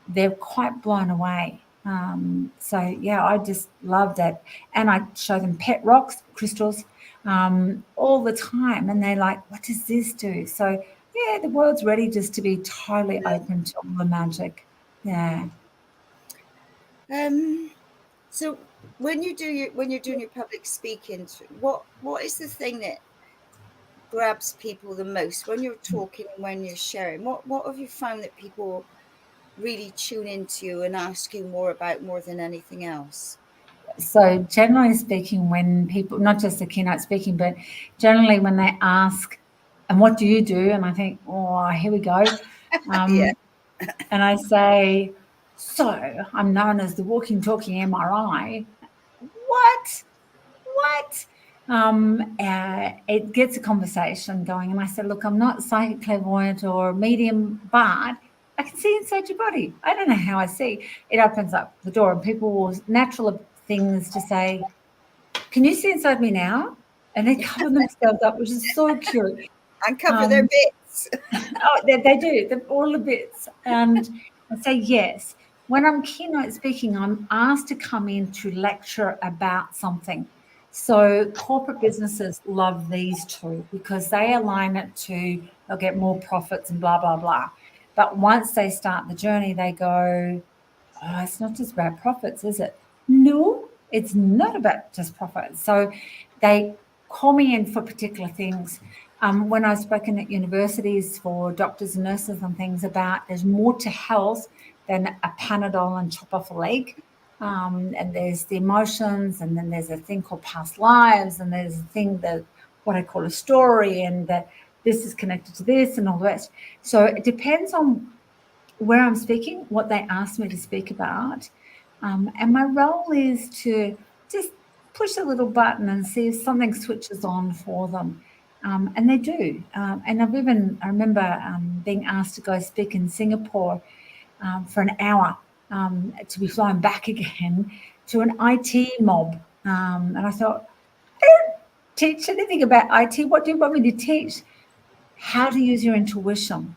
they're quite blown away. So yeah, I just love that. And I show them pet rocks, crystals, all the time. And they're like, what does this do? So yeah, the world's ready just to be totally open to all the magic. Yeah. So when you're doing your public speaking, what is the thing that grabs people the most when you're talking and when you're sharing? What have you found that people really tune into you and ask you more about, more than anything else? So generally speaking, when people, not just the keynote speaking, but generally when they ask, and what do you do? And I think, oh, here we go. Yeah. And I say, so I'm known as the walking, talking MRI. What? It gets a conversation going. And I said, look, I'm not psychic, clairvoyant or medium, but I can see inside your body. I don't know how I see. It opens up the door, and people will natural things to say, can you see inside me now? And they cover themselves up, which is so cute. Uncover their bits. Oh, they do, all the bits. And I say yes. When I'm keynote speaking, I'm asked to come in to lecture about something. So corporate businesses love these two because they align it to, they'll get more profits and blah, blah, blah. But once they start the journey, they go, oh, it's not just about profits, is it? No, it's not about just profits. So they call me in for particular things. When I've spoken at universities for doctors and nurses and things about there's more to health than a Panadol and chop off a leg. And there's the emotions, and then there's a thing called past lives, and there's a thing that what I call a story, and that this is connected to this and all the rest. So it depends on where I'm speaking, what they ask me to speak about. And my role is to just push a little button and see if something switches on for them. And they do. And I remember being asked to go speak in Singapore for an hour to be flown back again to an IT mob. And I thought, I don't teach anything about IT. What do you want me to teach? How to use your intuition.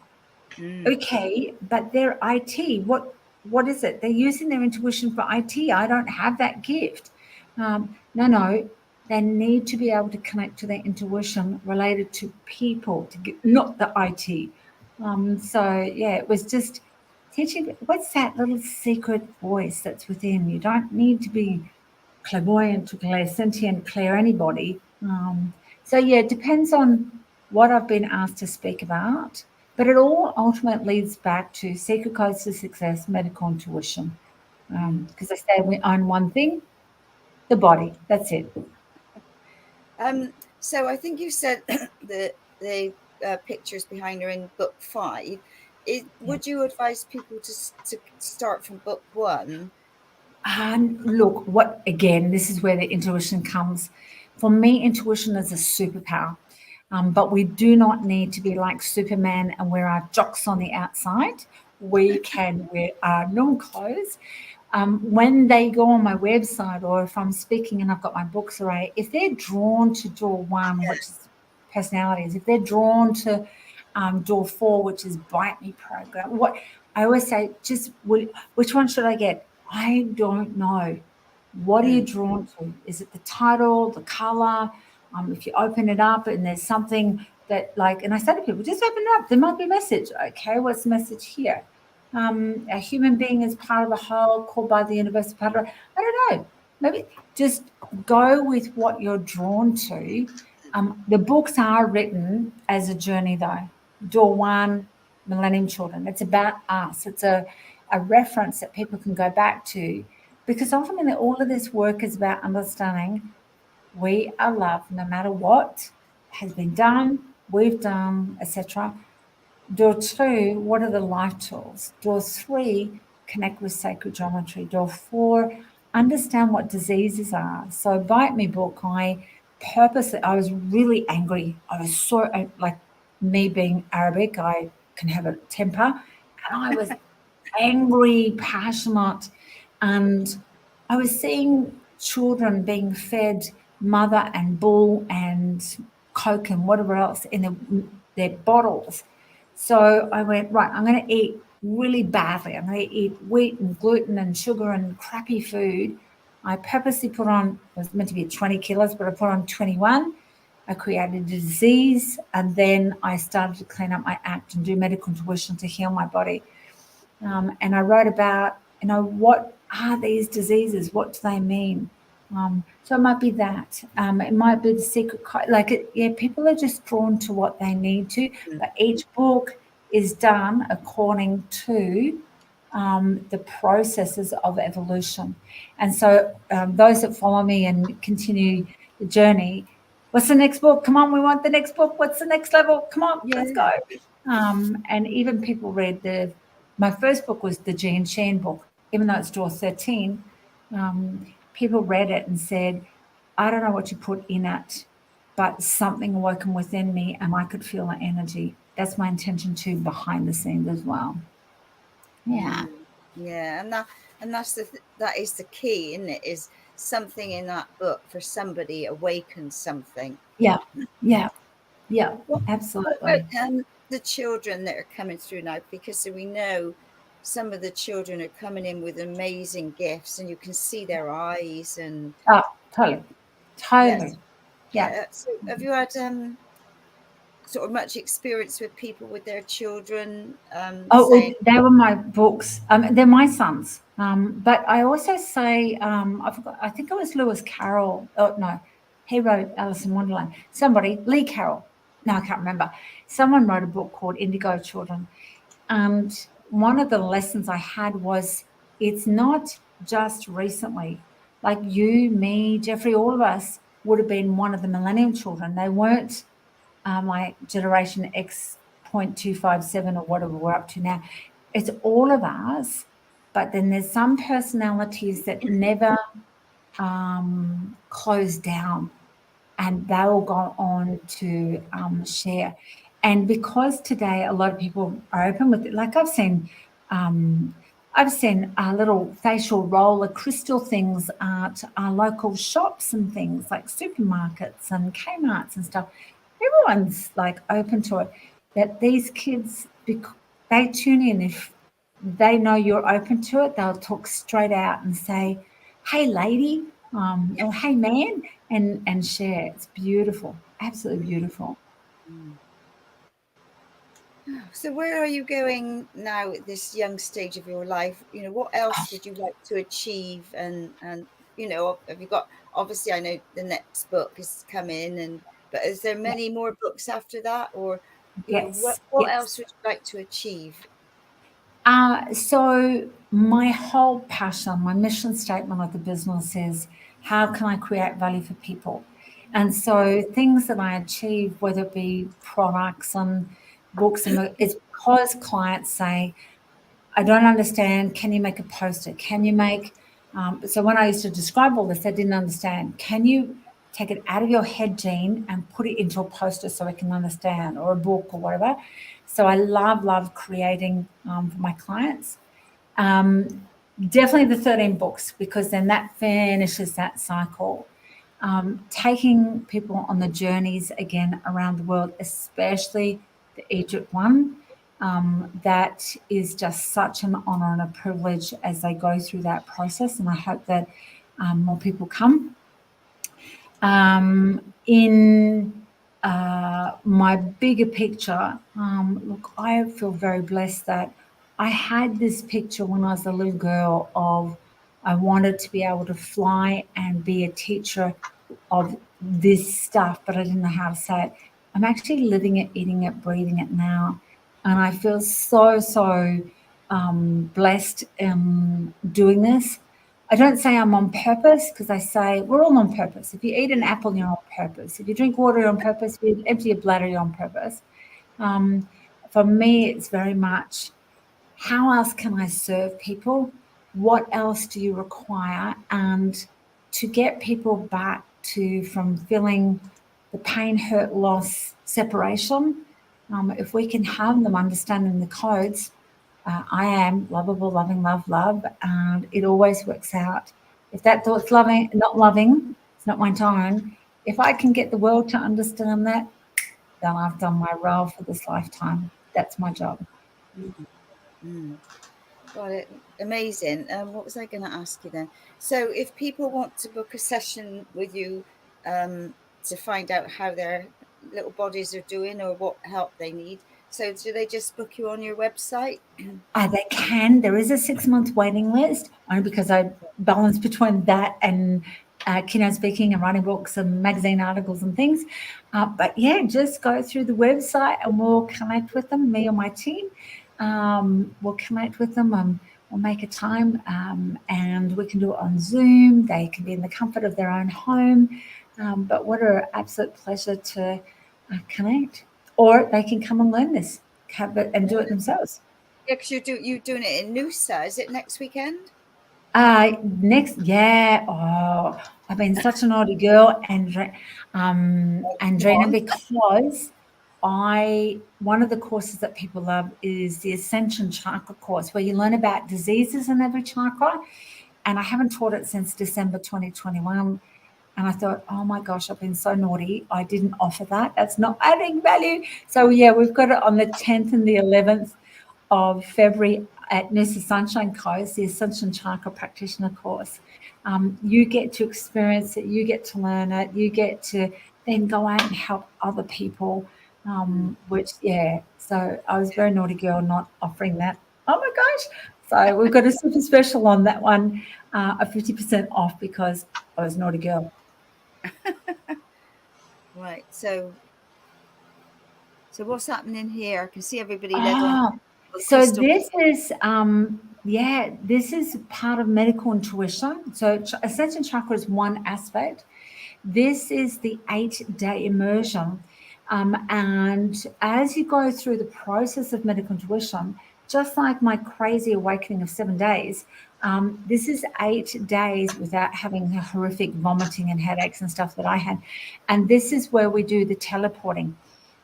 Okay, but they're IT. What is it? They're using their intuition for IT. I don't have that gift. No. They need to be able to connect to their intuition related to people, not the IT. So yeah, it was just teaching. What's that little secret voice that's within? You don't need to be clairvoyant, clairsentient, clair anybody. So yeah, it depends on what I've been asked to speak about. But it all ultimately leads back to secret codes to success, medical intuition. Because they say we own one thing, the body. That's it. So I think you said the pictures behind her in book 5. Would you advise people to start from book 1? And look, this is where the intuition comes. For me, intuition is a superpower. But we do not need to be like Superman and wear our jocks on the outside. We can wear our normal clothes. When they go on my website, or if I'm speaking and I've got my books array, if they're drawn to door 1, which is personalities, if they're drawn to door 4, which is bite me program, what I always say, which one should I get? I don't know. What are you drawn to? Is it the title, the color? If you open it up and there's something that and I say to people, just open it up. There might be a message. Okay, what's the message here? A human being is part of a whole, called by the universe part of. I don't know. Maybe just go with what you're drawn to. The books are written as a journey, though. Door 1, Millennium Children. It's about us. It's a reference that people can go back to, because ultimately all of this work is about understanding we are loved no matter what has been done, we've done, etc. Door 2, what are the life tools? Door 3, connect with sacred geometry. Door 4, understand what diseases are. So Bite Me book, I was really angry. I was so, like me being Arabic, I can have a temper. And I was angry, passionate, and I was seeing children being fed mother and bull and Coke and whatever else in their bottles. So I went, right, I'm going to eat really badly. I'm going to eat wheat and gluten and sugar and crappy food. I purposely put on, it was meant to be 20 kilos, but I put on 21. I created a disease, and then I started to clean up my act and do medical intuition to heal my body. And I wrote about, what are these diseases? What do they mean? So it might be that. It might be the secret code. People are just drawn to what they need to. But each book is done according to the processes of evolution. And so those that follow me and continue the journey, what's the next book? Come on, we want the next book. What's the next level? Come on, let's go. And even people read my first book was the Jean Sheehan book, even though it's door 13. People read it and said, I don't know what you put in it, but something awoken within me and I could feel the energy. That's my intention too, behind the scenes as well. Yeah. Yeah, and that is the key, isn't it? Is something in that book for somebody awakens something. Yeah, absolutely. The children that are coming through now, because we know some of the children are coming in with amazing gifts, and you can see their eyes and. Totally. Yes. Yeah. So, have you had sort of much experience with people with their children? They were my books. They're my sons. But I also say, I forgot. I think it was Lewis Carroll. Oh no, he wrote Alice in Wonderland. Lee Carroll. No, I can't remember. Someone wrote a book called Indigo Children, and one of the lessons I had was it's not just recently. Like you, me, Jeffrey, all of us would have been one of the Millennium Children. They weren't my generation X 0.257 or whatever we're up to now. It's all of us, but then there's some personalities that never close down, and they'll go on to share. And because today a lot of people are open with it, like I've seen little facial roller crystal things at our local shops and things like supermarkets and Kmart's and stuff. Everyone's like open to it. That these kids, they tune in. If they know you're open to it, they'll talk straight out and say, "Hey, lady," or "Hey, man," and share. It's beautiful, absolutely beautiful. So where are you going now at this young stage of your life? What else would you like to achieve? And have you got, obviously I know the next book is coming, but is there many more books after that, or Yes. What Yes. else would you like to achieve? So my whole passion, my mission statement of the business is how can I create value for people? And so things that I achieve, whether it be products and books, and it's because clients say, I don't understand. Can you make a poster? Can you make, so when I used to describe all this, they didn't understand. Can you take it out of your head, Jean, and put it into a poster so I can understand, or a book or whatever? So I love creating for my clients. Definitely the 13 books, because then that finishes that cycle. Taking people on the journeys again around the world, especially the Egypt one. That is just such an honor and a privilege as they go through that process. And I hope that more people come. In my bigger picture, look, I feel very blessed that I had this picture when I was a little girl of I wanted to be able to fly and be a teacher of this stuff, but I didn't know how to say it. I'm actually living it, eating it, breathing it now. And I feel so blessed doing this. I don't say I'm on purpose, because I say we're all on purpose. If you eat an apple, you're on purpose. If you drink water, you're on purpose. If you empty your bladder, you're on purpose. For me, it's very much, how else can I serve people? What else do you require? And to get people back to from feeling the pain, hurt, loss, separation, if we can have them understanding the codes, I am lovable, loving, love, and it always works out. If that thought's not loving, it's not my tone. If I can get the world to understand that, then I've done my role for this lifetime. That's my job. Got it. Amazing. What was I going to ask you then? So if people want to book a session with you to find out how their little bodies are doing or what help they need, so do they just book you on your website? They can. There is a 6-month waiting list, only because I balance between that and keynote speaking and writing books and magazine articles and things. But yeah, just go through the website and we'll connect with them, me or my team. We'll connect with them and we'll make a time, and we can do it on Zoom. They can be in the comfort of their own home. But what an absolute pleasure to connect. Or they can come and learn this and do it themselves. Yeah, because you're doing it in Noosa. Is it next weekend? Yeah. Oh, I've been such a naughty girl, Andrena, because one of the courses that people love is the Ascension Chakra course, where you learn about diseases in every chakra. And I haven't taught it since December 2021. And I thought, oh my gosh, I've been so naughty. I didn't offer that. That's not adding value. So yeah, we've got it on the 10th and the 11th of February at Noosa Sunshine Coast, the Ascension Chakra Practitioner course. You get to experience it, you get to learn it, you get to then go out and help other people, so I was a very naughty girl not offering that. Oh my gosh. So we've got a super special on that one, a 50% off because I was a naughty girl. Right. So what's happening here? I can see everybody so this is this is part of medical intuition. So Ascension Chakra is one aspect. This is the 8-day immersion. And as you go through the process of medical intuition, just like my crazy awakening of 7 days, this is 8 days without having the horrific vomiting and headaches and stuff that I had. And this is where we do the teleporting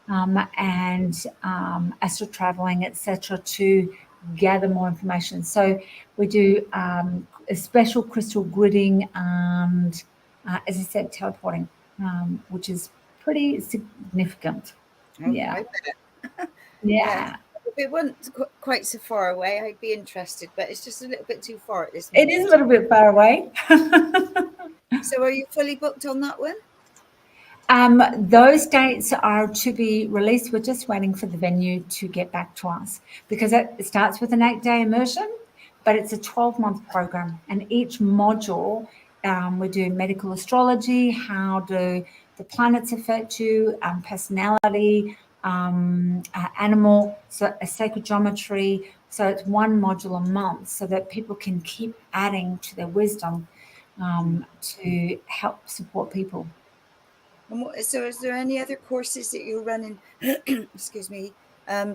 and astral traveling, etc., to gather more information. So we do a special crystal gridding and, as I said, teleporting, which is pretty significant. Oh, Yeah. Yeah. If it wasn't quite so far away, I'd be interested, but it's just a little bit too far at this moment. It is a little bit far away. So are you fully booked on that one? Those dates are to be released. We're just waiting for the venue to get back to us, because it starts with an 8-day immersion, but it's a 12-month program. And each module, we do medical astrology, how do the planets affect you, personality, animal, so a sacred geometry. So it's one module a month so that people can keep adding to their wisdom to help support people. And so is there any other courses that you're running, excuse me,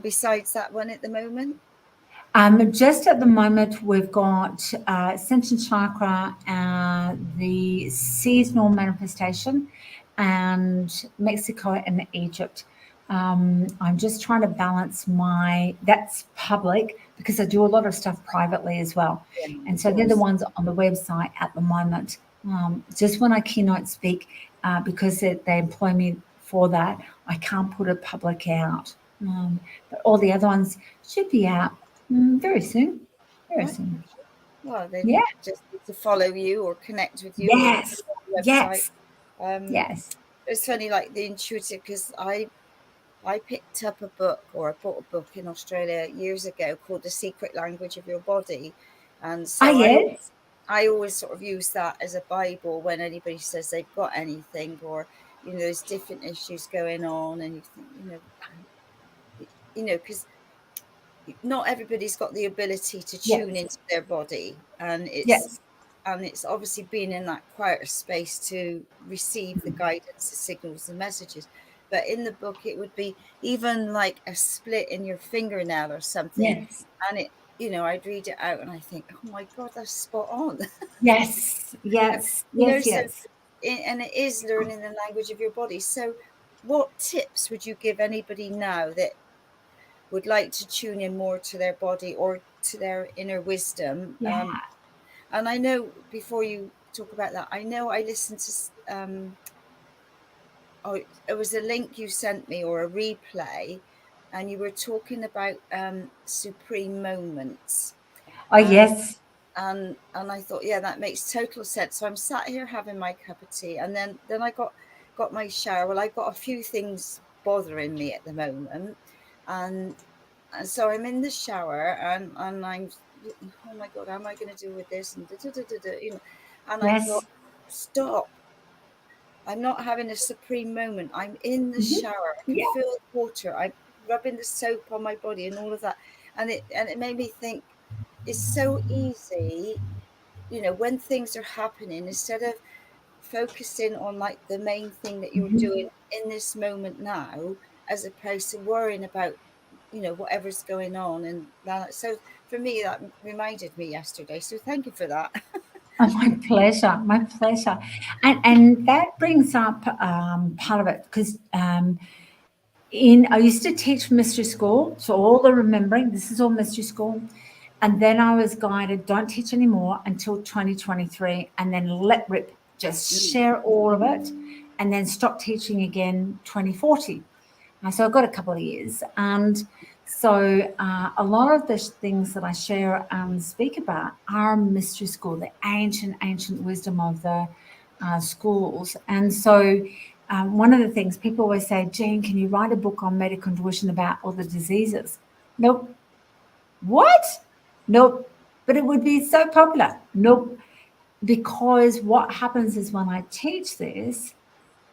besides that one at the moment? Just at the moment, we've got Ascension Chakra, the seasonal manifestation, and Mexico and Egypt. I'm just trying to balance that's public because I do a lot of stuff privately as well. Yeah, And so they're the ones on the website at the moment. Just when I keynote speak, because they employ me for that, I can't put it public out. But all the other ones should be out very soon. Very soon. Well, they Yeah. just need to follow you or connect with you Yes. or the website. Yes. Yes. It's funny, like the intuitive, because I picked up a book, or I bought a book in Australia years ago called The Secret Language of Your Body. And so Yes. I always sort of use that as a Bible when anybody says they've got anything, or, there's different issues going on, and you think, because not everybody's got the ability to tune into their body, and it's obviously being in that quieter space to receive the guidance, the signals, the messages. But in the book, it would be even like a split in your fingernail or something, and I'd read it out and I think, oh my God, that's spot on. Yes. And it is learning the language of your body. So what tips would you give anybody now that would like to tune in more to their body or to their inner wisdom? And I know, before you talk about that, I know I listened to it was a link you sent me or a replay, and you were talking about supreme moments. Yes. And I thought, yeah, that makes total sense. So I'm sat here having my cup of tea, and then I got my shower. Well, I've got a few things bothering me at the moment, and so I'm in the shower, and I'm, oh my God, how am I going to deal with this? And and I thought, stop. I'm not having a supreme moment. I'm in the shower. I can feel the water. I'm rubbing the soap on my body and all of that. And it made me think, it's so easy, when things are happening, instead of focusing on like the main thing that you're doing in this moment now, as opposed to worrying about, whatever's going on. And that, so for me, that reminded me yesterday. So thank you for that. Oh, my pleasure. My pleasure. And that brings up part of it, because I used to teach mystery school, so all the remembering, this is all mystery school. And then I was guided, don't teach anymore until 2023, and then let rip, just share all of it, and then stop teaching again 2040. So I've got a couple of years. And so a lot of the things that I share and speak about are mystery school, the ancient wisdom of the schools. And so one of the things people always say, Jane, can you write a book on medical intuition about all the diseases? Nope. What? Nope. But it would be so popular. Nope. Because what happens is, when I teach this,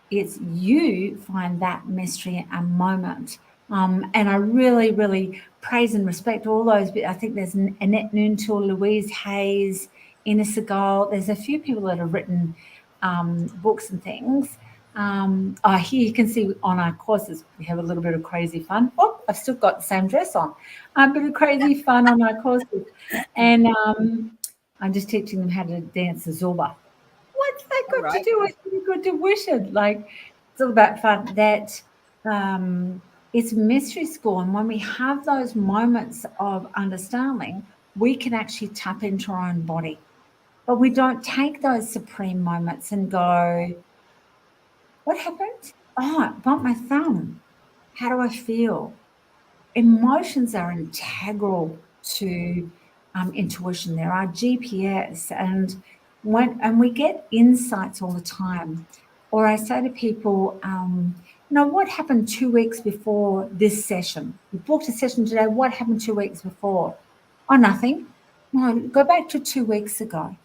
it's you find that mystery and moment. And I really, really praise and respect all those. I think there's Annette Noontil, Louise Hayes, Ina Segal. There's a few people that have written books and things. Here you can see on our courses, we have a little bit of crazy fun. Oh, I've still got the same dress on. A bit of crazy fun on our courses. And I'm just teaching them how to dance the Zumba. What's that got to do with good intuition? Like, it's all about fun. That it's mystery school, and when we have those moments of understanding, we can actually tap into our own body. But we don't take those supreme moments and go, what happened? Oh, I bumped my thumb. How do I feel? Emotions are integral to intuition. They're our GPS, and we get insights all the time. Or I say to people, what happened 2 weeks before this session? We booked a session today. What happened 2 weeks before? Oh, nothing. No, go back to 2 weeks ago.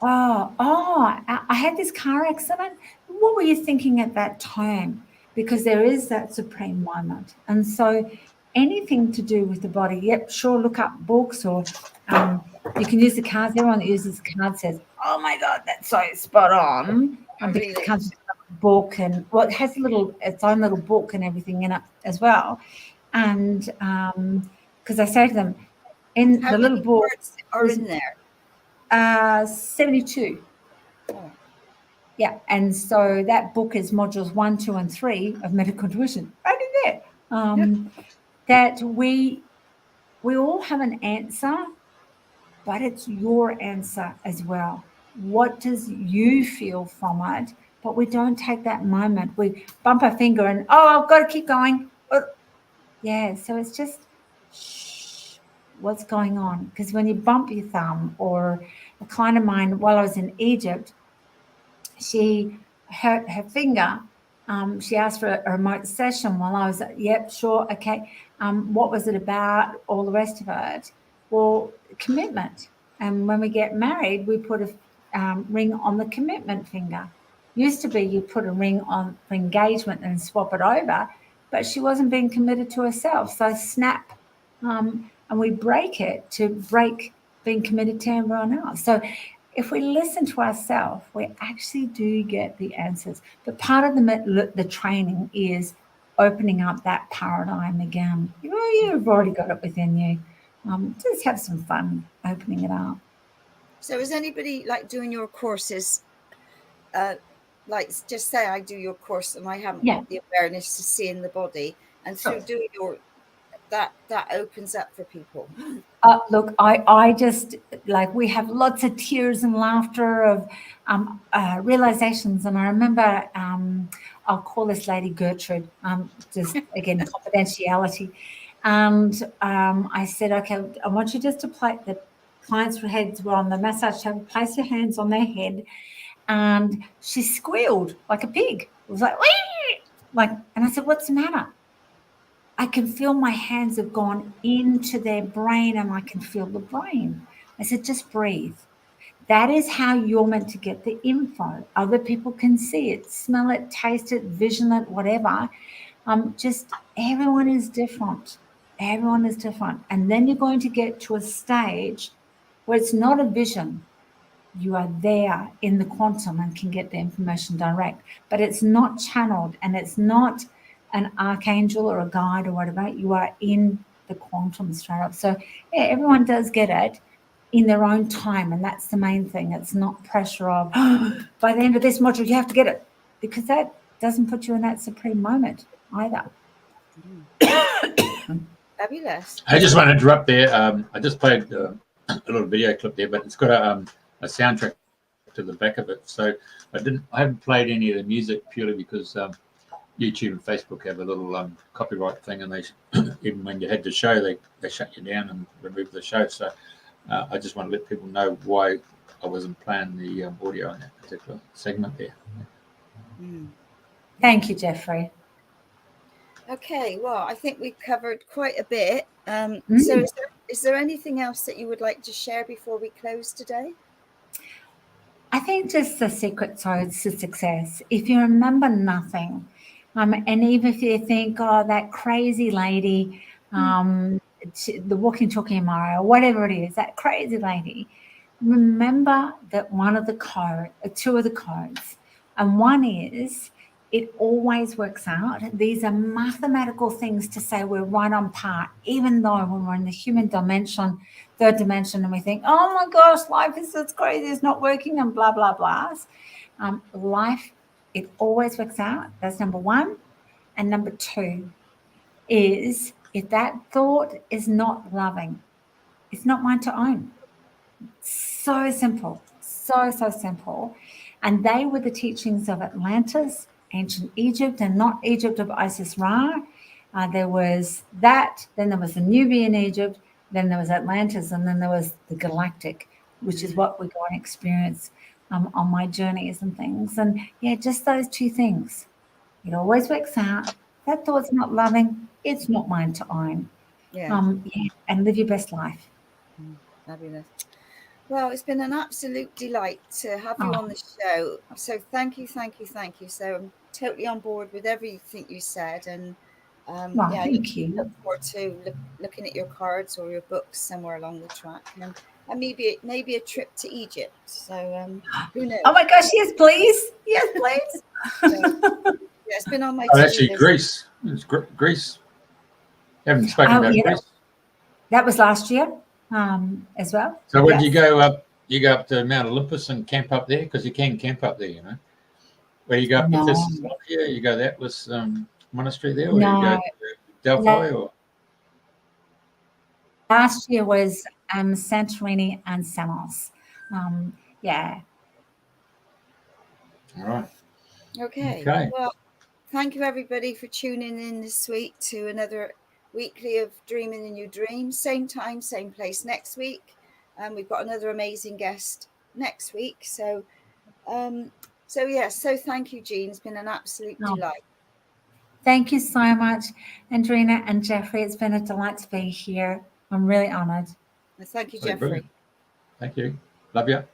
I had this car accident. What were you thinking at that time? because there is that supreme moment. And so anything to do with the body, yep, sure, look up books, or you can use the cards. Everyone that uses cards says, oh my God, that's so spot on. Because it comes with a book, and well, it has its own little book and everything in it as well. And because I say to them, in How the little many book words are in there? 72. Oh. Yeah, and so that book is modules 1, 2, and 3 of medical intuition. Right in there. That we all have an answer, but it's your answer as well. What does you feel from it? But we don't take that moment. We bump our finger and, oh, I've got to keep going. Yeah, so it's just, shh, what's going on? Because when you bump your thumb, or a client of mine, while I was in Egypt, she hurt her finger. She asked for a remote session while I was like, yep, sure, okay. What was it about? All the rest of it. Well, commitment. And when we get married, we put a ring on the commitment finger. Used to be you put a ring on for engagement and swap it over, but she wasn't being committed to herself. So snap, and we break it to break being committed to everyone else. So if we listen to ourselves, we actually do get the answers. But part of the training is opening up that paradigm again. You've already got it within you. Just have some fun opening it up. So is anybody like doing your courses? Like, just say I do your course and I haven't got the awareness to see in the body, and through doing that opens up for people. Look, I just, like, we have lots of tears and laughter of realizations. And I remember, I'll call this lady Gertrude, just again, confidentiality. And I said, okay, I want you just to place, the clients' heads were on the massage table, place your hands on their head. And she squealed like a pig. It was like, wee! Like, and I said, what's the matter? I can feel my hands have gone into their brain, and I can feel the brain. I said, just breathe. That is how you're meant to get the info. Other people can see it, smell it, taste it, vision it, whatever. Just everyone is different. Everyone is different. And then you're going to get to a stage where it's not a vision. You are there in the quantum and can get the information direct, but it's not channeled, and it's not an archangel or a guide or whatever. You are in the quantum straight up. So yeah, everyone does get it in their own time, and that's the main thing. It's not pressure of, oh, by the end of this module you have to get it, because that doesn't put you in that supreme moment either. Fabulous. I just want to interrupt there. I just played a little video clip there, but it's got a soundtrack to the back of it. So I haven't played any of the music purely because YouTube and Facebook have a little copyright thing, and they even when you had the show, they shut you down and remove the show. So I just want to let people know why I wasn't playing the audio in that particular segment there. Thank you, Jeffrey. Okay, well, I think we've covered quite a bit. So is there anything else that you would like to share before we close today? I think just the secret codes to success. If you remember nothing, and even if you think, oh, that crazy lady, the walking, talking Mario, whatever it is, that crazy lady, remember that two of the codes, and one is, it always works out. These are mathematical things to say we're right on par, even though when we're in the human dimension, third dimension, and we think, oh my gosh, life is just crazy, it's not working, and blah, blah, blah. Life, it always works out. That's number one. And number two is, if that thought is not loving, it's not mine to own. So simple, so simple. And they were the teachings of Atlantis, ancient Egypt, and not Egypt of Isis Ra. There was that, then there was the Nubian Egypt, then there was Atlantis, and then there was the galactic, which is what we go and experience on my journeys and things. And yeah, just those two things. It always works out. That thought's not loving, it's not mine to own. And live your best life. Fabulous. Well, it's been an absolute delight to have you on the show. So thank you. So totally on board with everything you said, and Well, yeah, I thank you. look forward to looking at your cards or your books somewhere along the track, and maybe a trip to Egypt. So who knows? Oh my gosh, yes, please. Yes, please. Yeah, it's been on my Oh, to-do actually, list. Greece. It's Greece. Haven't spoken Oh, about yeah, Greece. that was last year as well. So when you Yes. go up, you go up to Mount Olympus and camp up there, because you can camp up there, you know. Where you go up to No, Thessalonica, you go that was monastery there, or you go no. to Delphi, or Last year was Santorini and Samos. Yeah. all right. Okay. Okay. Well, thank you everybody for tuning in this week to another weekly of Dreaming a New Dream. Same time, same place next week. We've got another amazing guest next week. So thank you, Jean. It's been an absolute Oh, delight. thank you so much, Andrena and Jeffrey. It's been a delight to be here. I'm really honoured. And thank you, Very Jeffrey. brilliant. Thank you. Love you.